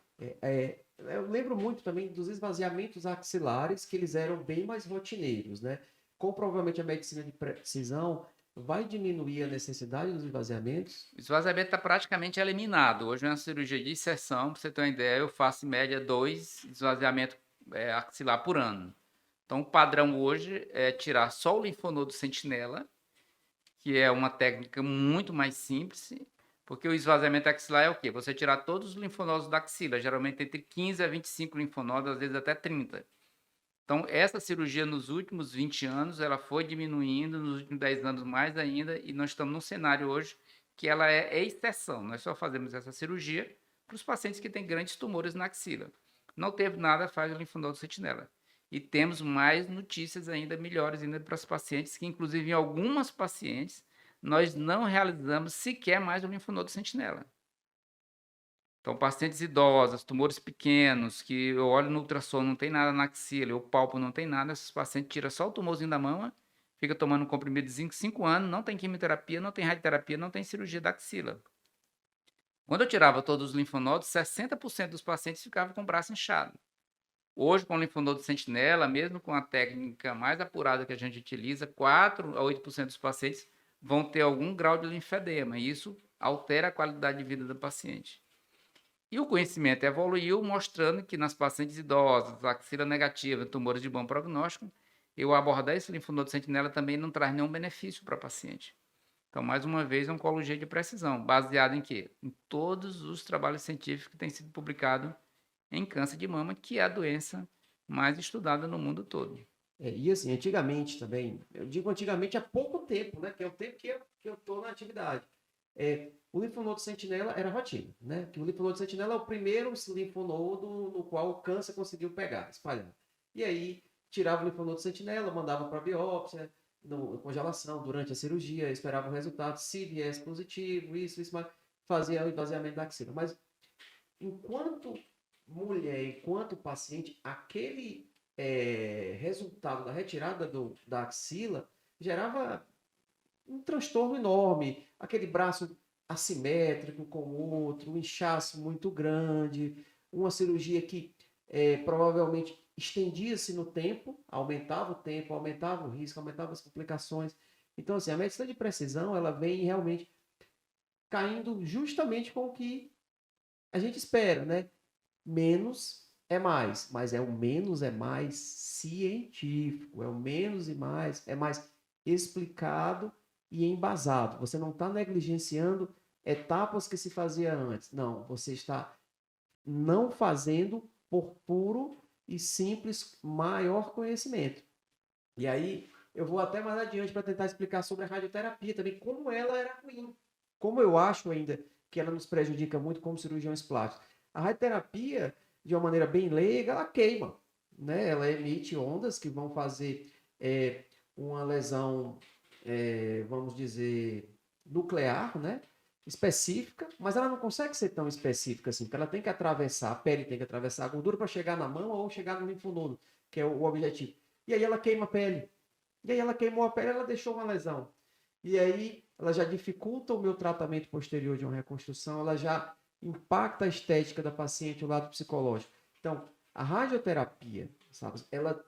Eu lembro muito também dos esvaziamentos axilares, que eles eram bem mais rotineiros, né? Com provavelmente a medicina de precisão, vai diminuir a necessidade dos esvaziamentos? O esvaziamento está praticamente eliminado. Hoje é uma cirurgia de inserção, para você ter uma ideia, eu faço em média 2 esvaziamentos axilar por ano. Então, o padrão hoje é tirar só o linfonodo sentinela, que é uma técnica muito mais simples, porque o esvaziamento axilar é o quê? Você tirar todos os linfonodos da axila, geralmente entre 15 a 25 linfonodos, às vezes até 30. Então, essa cirurgia nos últimos 20 anos, ela foi diminuindo, nos últimos 10 anos mais ainda, e nós estamos num cenário hoje que ela é exceção. Nós só fazemos essa cirurgia para os pacientes que têm grandes tumores na axila. Não teve nada, faz o linfonodo sentinela. E temos mais notícias ainda melhores ainda para os pacientes, que inclusive em algumas pacientes, nós não realizamos sequer mais o linfonodo sentinela. Então, pacientes idosas, tumores pequenos, que eu olho no ultrassom, não tem nada na axila, eu palpo, não tem nada, esses pacientes tiram só o tumorzinho da mama, fica tomando um comprimido de 5 anos, não tem quimioterapia, não tem radioterapia, não tem cirurgia da axila. Quando eu tirava todos os linfonodos, 60% dos pacientes ficavam com o braço inchado. Hoje, com o linfonodo sentinela, mesmo com a técnica mais apurada que a gente utiliza, 4 a 8% dos pacientes vão ter algum grau de linfedema, e isso altera a qualidade de vida do paciente. E o conhecimento evoluiu, mostrando que nas pacientes idosas, axila negativa, tumores de bom prognóstico, eu abordar esse linfonodo sentinela também não traz nenhum benefício para a paciente. Então, mais uma vez, oncologia de precisão, baseado em quê? Em todos os trabalhos científicos que têm sido publicados em câncer de mama, que é a doença mais estudada no mundo todo. E assim, antigamente também, eu digo antigamente há pouco tempo, né? Que é o tempo que eu estou na atividade. O linfonodo sentinela era rotina, né? Que o linfonodo sentinela é o primeiro linfonodo no qual o câncer conseguiu pegar, espalhar. E aí, tirava o linfonodo sentinela, mandava para biópsia, congelação, durante a cirurgia, esperava o resultado, se viesse positivo, isso, mas fazia o esvaziamento da axila. Mas enquanto mulher, enquanto paciente, aquele resultado da retirada da axila gerava um transtorno enorme, aquele braço assimétrico com o outro, um inchaço muito grande, uma cirurgia que provavelmente estendia-se no tempo, aumentava o risco, aumentava as complicações. Então, assim, a medicina de precisão, ela vem realmente caindo justamente com o que a gente espera, né? Menos é mais, mas é o menos é mais científico, é o menos e mais, é mais explicado e embasado. Você não está negligenciando etapas que se fazia antes. Não, você está não fazendo por puro e simples maior conhecimento. E aí eu vou até mais adiante para tentar explicar sobre a radioterapia também, como ela era ruim. Como eu acho ainda que ela nos prejudica muito como cirurgiões plásticos. A radioterapia, de uma maneira bem leiga, ela queima. Né? Ela emite ondas que vão fazer uma lesão, vamos dizer, nuclear, né? Específica, mas ela não consegue ser tão específica assim, porque ela tem que atravessar, a pele tem que atravessar a gordura para chegar na mão ou chegar no linfonodo, que é o objetivo. E aí ela queima a pele. E aí ela queimou a pele, ela deixou uma lesão. E aí ela já dificulta o meu tratamento posterior de uma reconstrução, ela já impacta a estética da paciente, o lado psicológico. Então, a radioterapia, sabe, ela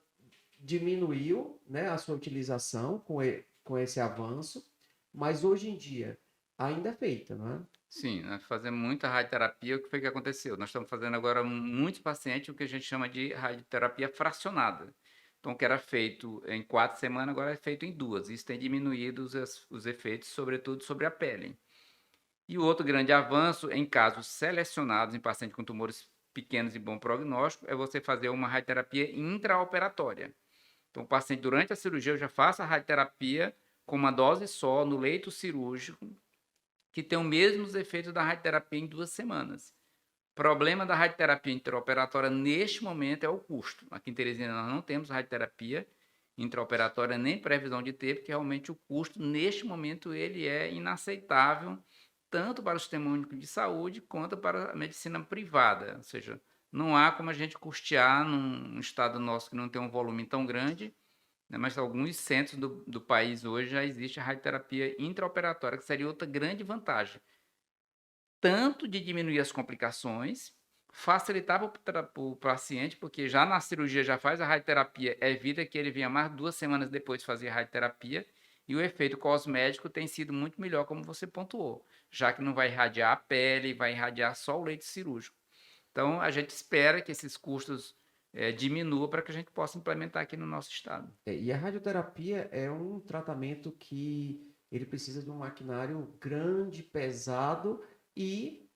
diminuiu, né, a sua utilização com esse avanço, mas hoje em dia ainda é feita, não é? Sim, nós fazemos muita radioterapia. O que foi que aconteceu? Nós estamos fazendo agora muitos pacientes o que a gente chama de radioterapia fracionada. Então, o que era feito em 4 semanas, agora é feito em 2. Isso tem diminuído os efeitos, sobretudo sobre a pele. E o outro grande avanço, em casos selecionados em pacientes com tumores pequenos e bom prognóstico, é você fazer uma radioterapia intraoperatória. Então, o paciente, durante a cirurgia, eu já faço a radioterapia com uma dose só no leito cirúrgico, que tem os mesmos efeitos da radioterapia em 2 semanas. O problema da radioterapia intraoperatória neste momento é o custo. Aqui em Teresina nós não temos radioterapia intraoperatória nem previsão de ter, porque realmente o custo neste momento ele é inaceitável tanto para o sistema único de saúde quanto para a medicina privada. Ou seja, não há como a gente custear num estado nosso que não tem um volume tão grande, né, mas alguns centros do país hoje já existe a radioterapia intraoperatória, que seria outra grande vantagem, tanto de diminuir as complicações, facilitar para o paciente, porque já na cirurgia já faz a radioterapia, evita que ele venha mais 2 semanas depois fazer a radioterapia, e o efeito cosmético tem sido muito melhor, como você pontuou, já que não vai irradiar a pele, vai irradiar só o leito cirúrgico. Então, a gente espera que esses custos diminuam para que a gente possa implementar aqui no nosso estado. E a radioterapia é um tratamento que ele precisa de um maquinário grande, pesado e,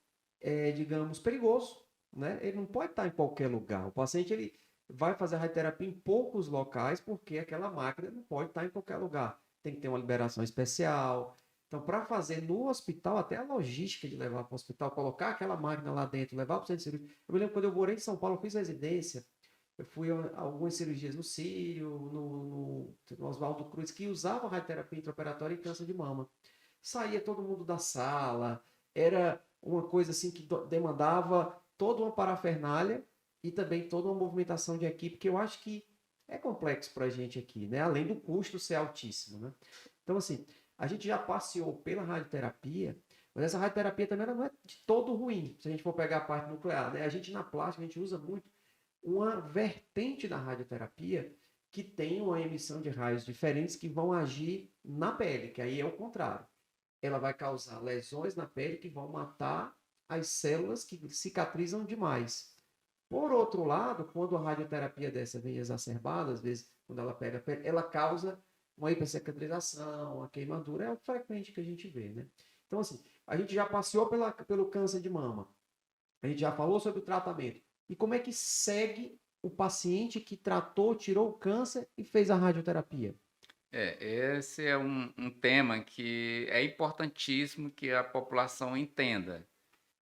digamos, perigoso, né? Ele não pode estar em qualquer lugar. O paciente ele vai fazer a radioterapia em poucos locais porque aquela máquina não pode estar em qualquer lugar. Tem que ter uma liberação especial. Então, para fazer no hospital, até a logística de levar para o hospital, colocar aquela máquina lá dentro, levar para o centro cirúrgico. Eu me lembro quando eu morei em São Paulo, eu fiz residência. Eu fui a algumas cirurgias no Sírio, no Oswaldo Cruz, que usava radioterapia intraoperatória em câncer de mama. Saía todo mundo da sala, era uma coisa assim que demandava toda uma parafernália e também toda uma movimentação de equipe, que eu acho que é complexo para a gente aqui, né? Além do custo ser altíssimo, né? Então, assim, a gente já passeou pela radioterapia, mas essa radioterapia também ela não é de todo ruim, se a gente for pegar a parte nuclear, né? A gente na plástica, a gente usa muito uma vertente da radioterapia que tem uma emissão de raios diferentes que vão agir na pele, que aí é o contrário. Ela vai causar lesões na pele que vão matar as células que cicatrizam demais. Por outro lado, quando a radioterapia dessa vem exacerbada, às vezes, quando ela pega a pele, ela causa uma hipercicatrização, uma queimadura, é o frequente que a gente vê, né? Então, assim, a gente já passeou pelo câncer de mama, a gente já falou sobre o tratamento. E como é que segue o paciente que tratou, tirou o câncer e fez a radioterapia? Esse é um tema que é importantíssimo que a população entenda.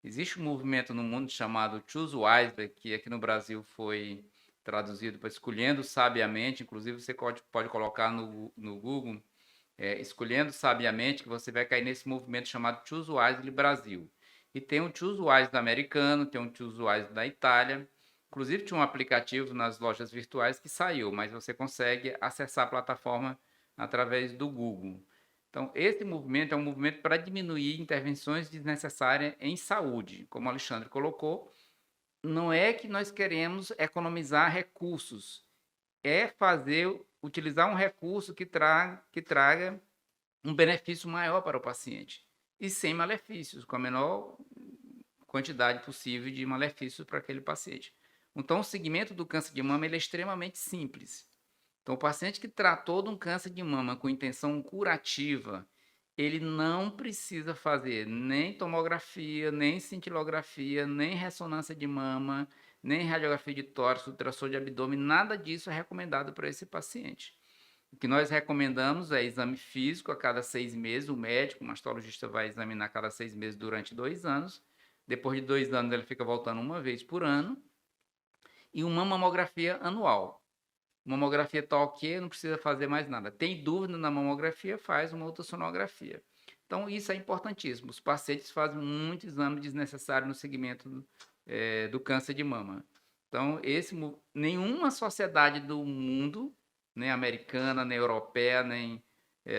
Existe um movimento no mundo chamado Choose Wisely, que aqui no Brasil foi traduzido para Escolhendo Sabiamente. Inclusive, você pode colocar no Google, Escolhendo Sabiamente, que você vai cair nesse movimento chamado Choose Wisely Brasil. E tem o Choose Wisely americano, tem o Choose Wisely da Itália. Inclusive, tinha um aplicativo nas lojas virtuais que saiu, mas você consegue acessar a plataforma através do Google. Então, esse movimento é um movimento para diminuir intervenções desnecessárias em saúde. Como o Alexandre colocou, não é que nós queremos economizar recursos, é utilizar um recurso que traga um benefício maior para o paciente e sem malefícios, com a menor quantidade possível de malefícios para aquele paciente. Então, o segmento do câncer de mama ele é extremamente simples. Então, o paciente que tratou de um câncer de mama com intenção curativa, ele não precisa fazer nem tomografia, nem cintilografia, nem ressonância de mama, nem radiografia de tórax, ultrassom de abdômen, nada disso é recomendado para esse paciente. O que nós recomendamos é exame físico a cada 6 meses, o médico, o mastologista vai examinar a cada 6 meses durante 2 anos, depois de 2 anos ele fica voltando uma vez por ano, e uma mamografia anual. Mamografia está ok, não precisa fazer mais nada. Tem dúvida na mamografia, faz uma ultrassonografia. Então, isso é importantíssimo. Os pacientes fazem muito exame desnecessário no segmento do câncer de mama. Então, nenhuma sociedade do mundo, nem americana, nem europeia, nem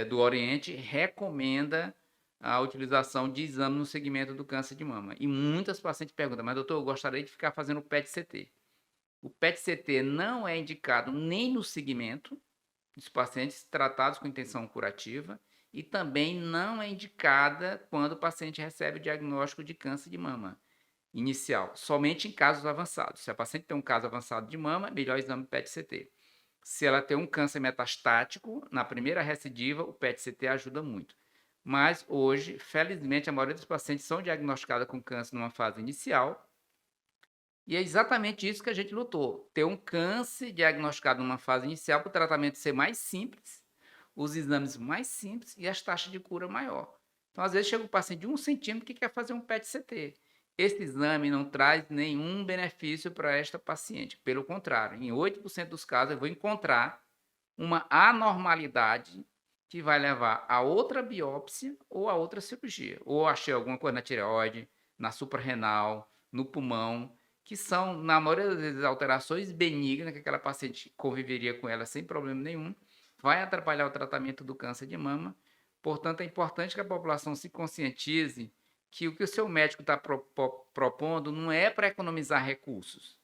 do Oriente, recomenda a utilização de exame no segmento do câncer de mama. E muitas pacientes perguntam, mas doutor, eu gostaria de ficar fazendo PET-CT. O PET-CT não é indicado nem no segmento dos pacientes tratados com intenção curativa e também não é indicada quando o paciente recebe o diagnóstico de câncer de mama inicial, somente em casos avançados. Se a paciente tem um caso avançado de mama, melhor exame PET-CT. Se ela tem um câncer metastático, na primeira recidiva, o PET-CT ajuda muito. Mas hoje, felizmente, a maioria dos pacientes são diagnosticados com câncer numa fase inicial. E é exatamente isso que a gente lutou. Ter um câncer diagnosticado numa fase inicial para o tratamento ser mais simples, os exames mais simples e as taxas de cura maior. Então, às vezes, chega um paciente de 1 centímetro que quer fazer um PET-CT. Esse exame não traz nenhum benefício para esta paciente. Pelo contrário, em 8% dos casos, eu vou encontrar uma anormalidade que vai levar a outra biópsia ou a outra cirurgia. Ou achei alguma coisa na tireoide, na suprarrenal, no pulmão, que são, na maioria das vezes, alterações benignas, que aquela paciente conviveria com ela sem problema nenhum, vai atrapalhar o tratamento do câncer de mama. Portanto, é importante que a população se conscientize que o seu médico está propondo não é para economizar recursos,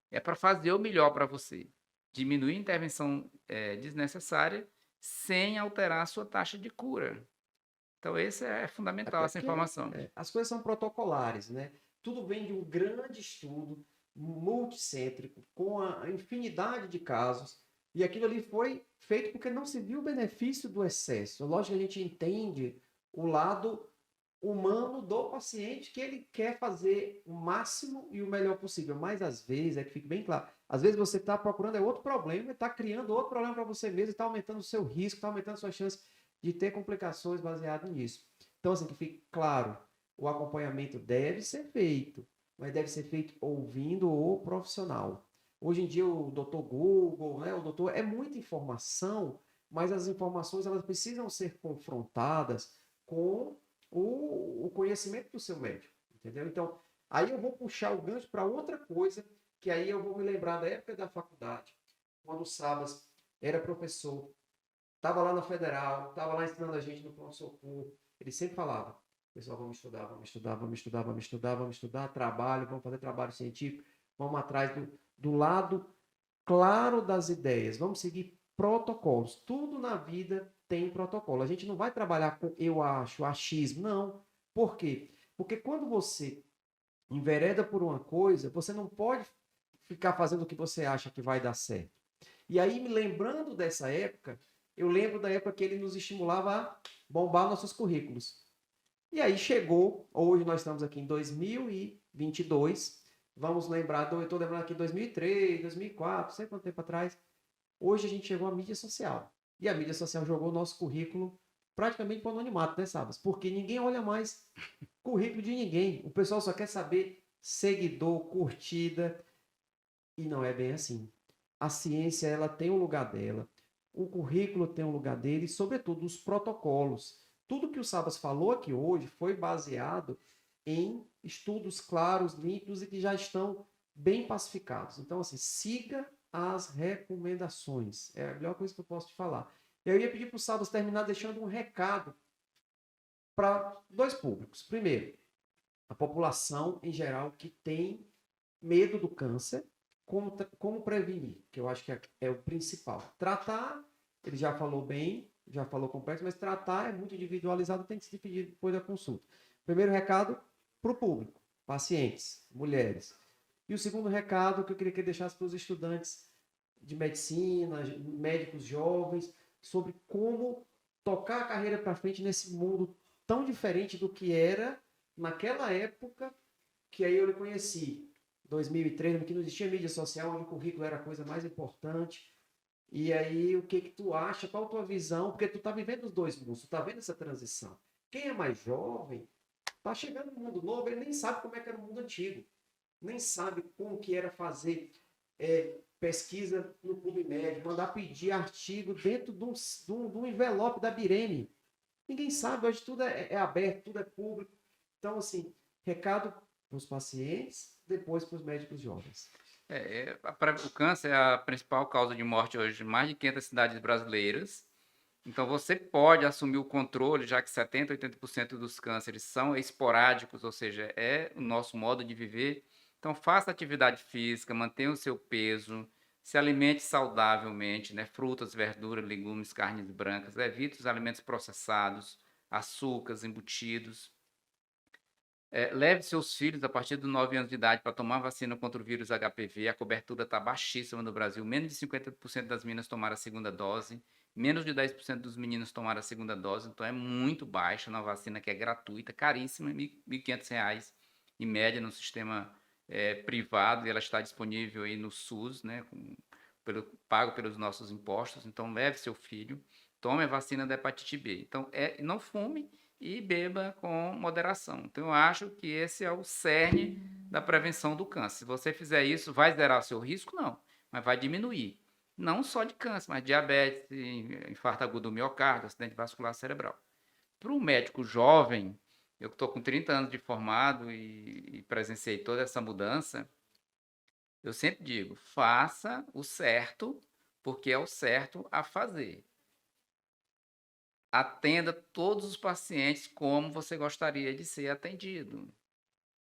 é para fazer o melhor para você. Diminuir a intervenção desnecessária sem alterar a sua taxa de cura. Então, esse é fundamental, essa informação. As coisas são protocolares, né? Tudo vem de um grande estudo multicêntrico, com a infinidade de casos, e aquilo ali foi feito porque não se viu o benefício do excesso. Lógico que a gente entende o lado humano do paciente, que ele quer fazer o máximo e o melhor possível, mas às vezes, que fique bem claro, às vezes você está procurando outro problema, está criando outro problema para você mesmo, está aumentando o seu risco, está aumentando a sua chance de ter complicações baseado nisso. Então, assim, que fique claro, o acompanhamento deve ser feito, mas deve ser feito ouvindo o profissional. Hoje em dia, o doutor Google, né, o doutor, é muita informação, mas as informações elas precisam ser confrontadas com o conhecimento do seu médico, entendeu? Então, aí eu vou puxar o gancho para outra coisa, que aí eu vou me lembrar da época da faculdade, quando o Sabas era professor, estava lá na Federal, estava lá ensinando a gente no pronto-socorro, ele sempre falava, pessoal, vamos estudar, vamos estudar, vamos estudar, vamos estudar, vamos estudar, trabalho, vamos fazer trabalho científico, vamos atrás do lado claro das ideias, vamos seguir protocolos. Tudo na vida tem protocolo. A gente não vai trabalhar com eu acho, achismo, não. Por quê? Porque quando você envereda por uma coisa, você não pode ficar fazendo o que você acha que vai dar certo. E aí, me lembrando dessa época, eu lembro da época que ele nos estimulava a bombar nossos currículos. E aí chegou, hoje nós estamos aqui em 2022, vamos lembrar, eu estou lembrando aqui 2003, 2004, não sei quanto tempo atrás, hoje a gente chegou à mídia social. E a mídia social jogou o nosso currículo praticamente para o anonimato, né, Sabas? Porque ninguém olha mais currículo de ninguém. O pessoal só quer saber seguidor, curtida. E não é bem assim. A ciência, ela tem um lugar dela. O currículo tem um lugar dele e, sobretudo, os protocolos. Tudo que o Sabas falou aqui hoje foi baseado em estudos claros, nítidos e que já estão bem pacificados. Então, assim, siga as recomendações. É a melhor coisa que eu posso te falar. Eu ia pedir para o Salvas terminar deixando um recado para dois públicos. Primeiro, a população em geral que tem medo do câncer, como prevenir, que eu acho que é o principal. Tratar, ele já falou bem, já falou complexo, mas tratar é muito individualizado, tem que se dividir depois da consulta. Primeiro recado para o público, pacientes, mulheres. E o segundo recado que eu queria que deixasse para os estudantes de medicina, médicos jovens, sobre como tocar a carreira para frente nesse mundo tão diferente do que era naquela época que aí eu lhe conheci. 2003, que não existia mídia social, onde o currículo era a coisa mais importante. E aí, o que que tu acha? Qual a tua visão? Porque tu tá vivendo os dois mundos, tu tá vendo essa transição. Quem é mais jovem, tá chegando no mundo novo, ele nem sabe como é que era o mundo antigo. Nem sabe como que era fazer pesquisa no PubMed, mandar pedir artigo dentro de um envelope da Birene. Ninguém sabe, hoje tudo é aberto, tudo é público. Então, assim, recado para os pacientes, depois para os médicos jovens. O câncer é a principal causa de morte hoje em mais de 500 cidades brasileiras. Então, você pode assumir o controle, já que 70%, 80% dos cânceres são esporádicos, ou seja, é o nosso modo de viver. Então, faça atividade física, mantenha o seu peso, se alimente saudavelmente, né? Frutas, verduras, legumes, carnes brancas, evite os alimentos processados, açúcares, embutidos. Leve seus filhos a partir dos 9 anos de idade para tomar vacina contra o vírus HPV. A cobertura está baixíssima no Brasil. Menos de 50% das meninas tomaram a segunda dose. Menos de 10% dos meninos tomaram a segunda dose. Então é muito baixa na vacina que é gratuita, caríssima, R$ 1.500 em média no sistema privado. E ela está disponível aí no SUS, né, pago pelos nossos impostos. Então leve seu filho, tome a vacina da hepatite B. Então não fume e beba com moderação. Então, eu acho que esse é o cerne da prevenção do câncer. Se você fizer isso, vai zerar o seu risco? Não, mas vai diminuir. Não só de câncer, mas diabetes, infarto agudo do miocárdio, acidente vascular cerebral. Para um médico jovem, eu estou com 30 anos de formado e presenciei toda essa mudança, eu sempre digo, faça o certo, porque é o certo a fazer. Atenda todos os pacientes como você gostaria de ser atendido.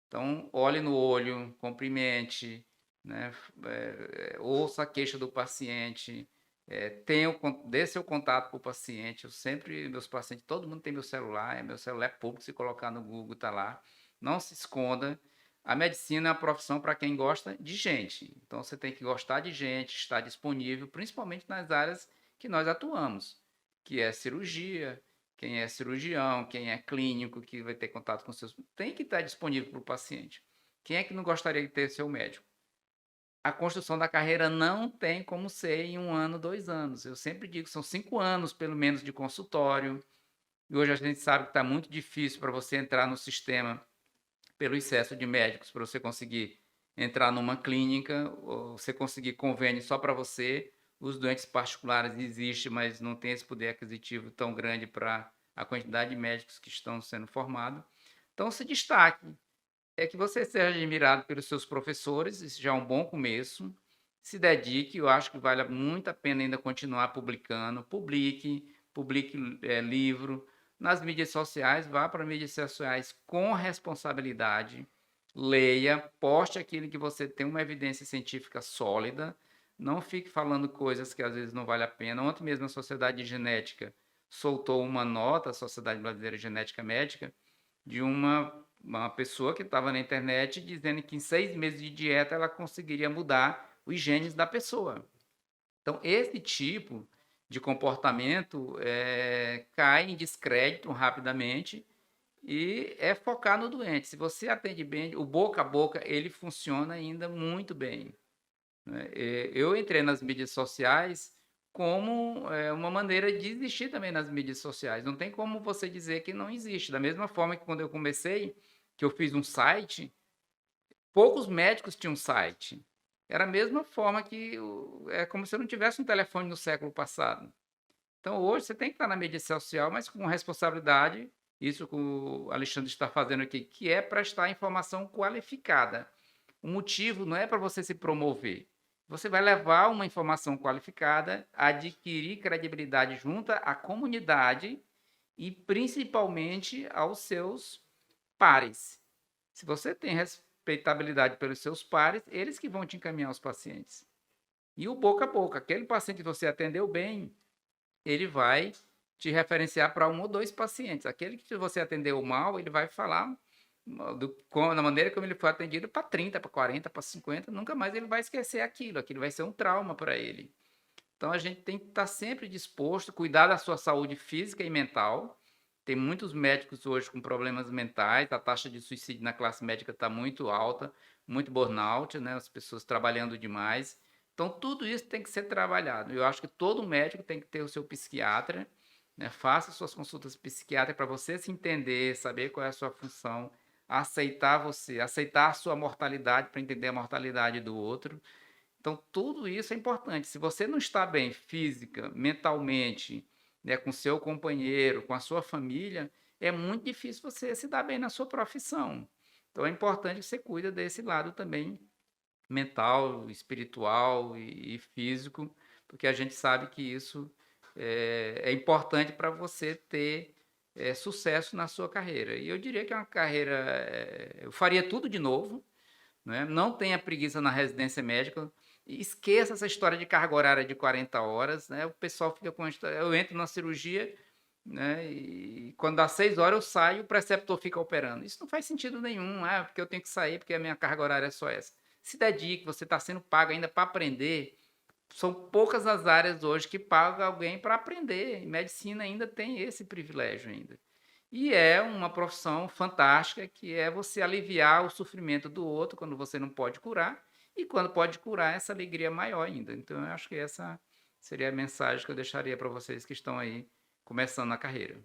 Então, olhe no olho, cumprimente, né? Ouça a queixa do paciente, dê seu contato para o paciente. Meus pacientes, todo mundo tem meu celular é público, se colocar no Google, está lá. Não se esconda. A medicina é uma profissão para quem gosta de gente. Então, você tem que gostar de gente, estar disponível, principalmente nas áreas que nós atuamos, que é cirurgia, quem é cirurgião, quem é clínico, que vai ter contato com seus... Tem que estar disponível para o paciente. Quem é que não gostaria de ter seu médico? A construção da carreira não tem como ser em 1 ano, 2 anos. Eu sempre digo que são 5 anos, pelo menos, de consultório. E hoje a gente sabe que está muito difícil para você entrar no sistema pelo excesso de médicos, para você conseguir entrar numa clínica, ou você conseguir convênio só para você. Os doentes particulares existem, mas não tem esse poder aquisitivo tão grande para a quantidade de médicos que estão sendo formados. Então, se destaque. É que você seja admirado pelos seus professores, isso já é um bom começo. Se dedique, eu acho que vale muito a pena ainda continuar publicando. Publique livro. Nas mídias sociais, vá para mídias sociais com responsabilidade. Leia, poste aquilo que você tem uma evidência científica sólida. Não fique falando coisas que às vezes não vale a pena. Ontem mesmo a Sociedade de Genética soltou uma nota, a Sociedade Brasileira de Genética Médica, de uma pessoa que estava na internet dizendo que em 6 meses de dieta ela conseguiria mudar os genes da pessoa. Então, esse tipo de comportamento cai em descrédito rapidamente e é focar no doente. Se você atende bem, o boca a boca, ele funciona ainda muito bem, né? Eu entrei nas mídias sociais como uma maneira de existir também nas mídias sociais. Não tem como você dizer que não existe. Da mesma forma que quando eu comecei, que eu fiz um site, poucos médicos tinham site. Era a mesma forma que é como se eu não tivesse um telefone no século passado. Então hoje você tem que estar na mídia social, mas com responsabilidade, isso que o Alexandre está fazendo aqui, que é prestar informação qualificada. O motivo não é para você se promover. Você vai levar uma informação qualificada, adquirir credibilidade junto à comunidade e principalmente aos seus pares. Se você tem respeitabilidade pelos seus pares, eles que vão te encaminhar os pacientes. E o boca a boca, aquele paciente que você atendeu bem, ele vai te referenciar para 1 ou 2 pacientes. Aquele que você atendeu mal, ele vai falar da maneira como ele foi atendido para 30, para 40, para 50, nunca mais ele vai esquecer aquilo vai ser um trauma para ele. Então a gente tem que estar sempre disposto, cuidar da sua saúde física e mental. Tem muitos médicos hoje com problemas mentais, a taxa de suicídio na classe médica está muito alta, muito burnout, né? As pessoas trabalhando demais. Então tudo isso tem que ser trabalhado. Eu acho que todo médico tem que ter o seu psiquiatra, né? Faça suas consultas psiquiátricas para você se entender, saber qual é a sua função, aceitar você, aceitar a sua mortalidade para entender a mortalidade do outro. Então, tudo isso é importante. Se você não está bem física, mentalmente, né, com seu companheiro, com a sua família, é muito difícil você se dar bem na sua profissão. Então, é importante que você cuide desse lado também, mental, espiritual e físico, porque a gente sabe que isso é importante para você ter sucesso na sua carreira. E eu diria que é uma carreira... eu faria tudo de novo, né? Não tenha preguiça na residência médica. Esqueça essa história de carga horária de 40 horas, né? O pessoal fica com... Eu entro na cirurgia, né? E quando dá 6 horas eu saio, o preceptor fica operando. Isso não faz sentido nenhum, porque eu tenho que sair porque a minha carga horária é só essa. Se dedique, você está sendo pago ainda para aprender. São poucas as áreas hoje que pagam alguém para aprender. E medicina ainda tem esse privilégio ainda. E é uma profissão fantástica, que é você aliviar o sofrimento do outro quando você não pode curar, e quando pode curar, essa alegria é maior ainda. Então, eu acho que essa seria a mensagem que eu deixaria para vocês que estão aí começando a carreira.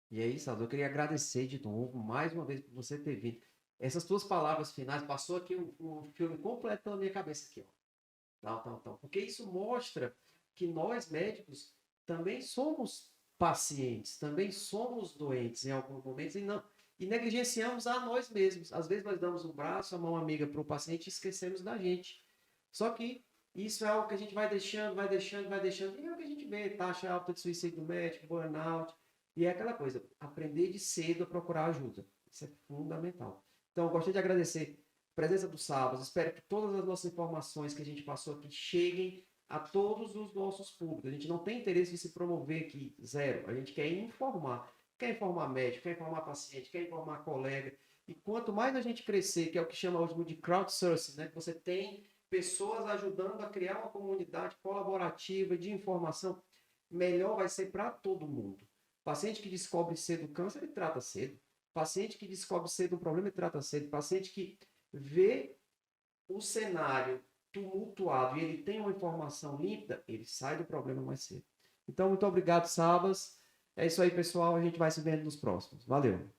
E aí, Salvador, eu queria agradecer de novo, mais uma vez, por você ter vindo. Essas tuas palavras finais, passou aqui um filme completo pela minha cabeça aqui, ó. Tal. Porque isso mostra que nós, médicos, também somos pacientes, também somos doentes em alguns momentos e negligenciamos a nós mesmos. Às vezes nós damos um braço, a mão amiga para o paciente e esquecemos da gente. Só que isso é algo que a gente vai deixando, e é o que a gente vê, taxa alta de suicídio médico, burnout, e é aquela coisa, aprender de cedo a procurar ajuda. Isso é fundamental. Então, eu gostaria de agradecer a presença do Sabas, espero que todas as nossas informações que a gente passou aqui cheguem a todos os nossos públicos. A gente não tem interesse em se promover aqui, zero. A gente quer informar. Quer informar médico, quer informar paciente, quer informar colega. E quanto mais a gente crescer, que é o que chama hoje de crowdsourcing, né? Que você tem pessoas ajudando a criar uma comunidade colaborativa de informação, melhor vai ser para todo mundo. Paciente que descobre cedo o câncer, ele trata cedo. Paciente que descobre cedo um problema, ele trata cedo. Paciente que vê o cenário tumultuado e ele tem uma informação límpida, ele sai do problema mais cedo. Então, muito obrigado, Sabas. É isso aí, pessoal. A gente vai se vendo nos próximos. Valeu!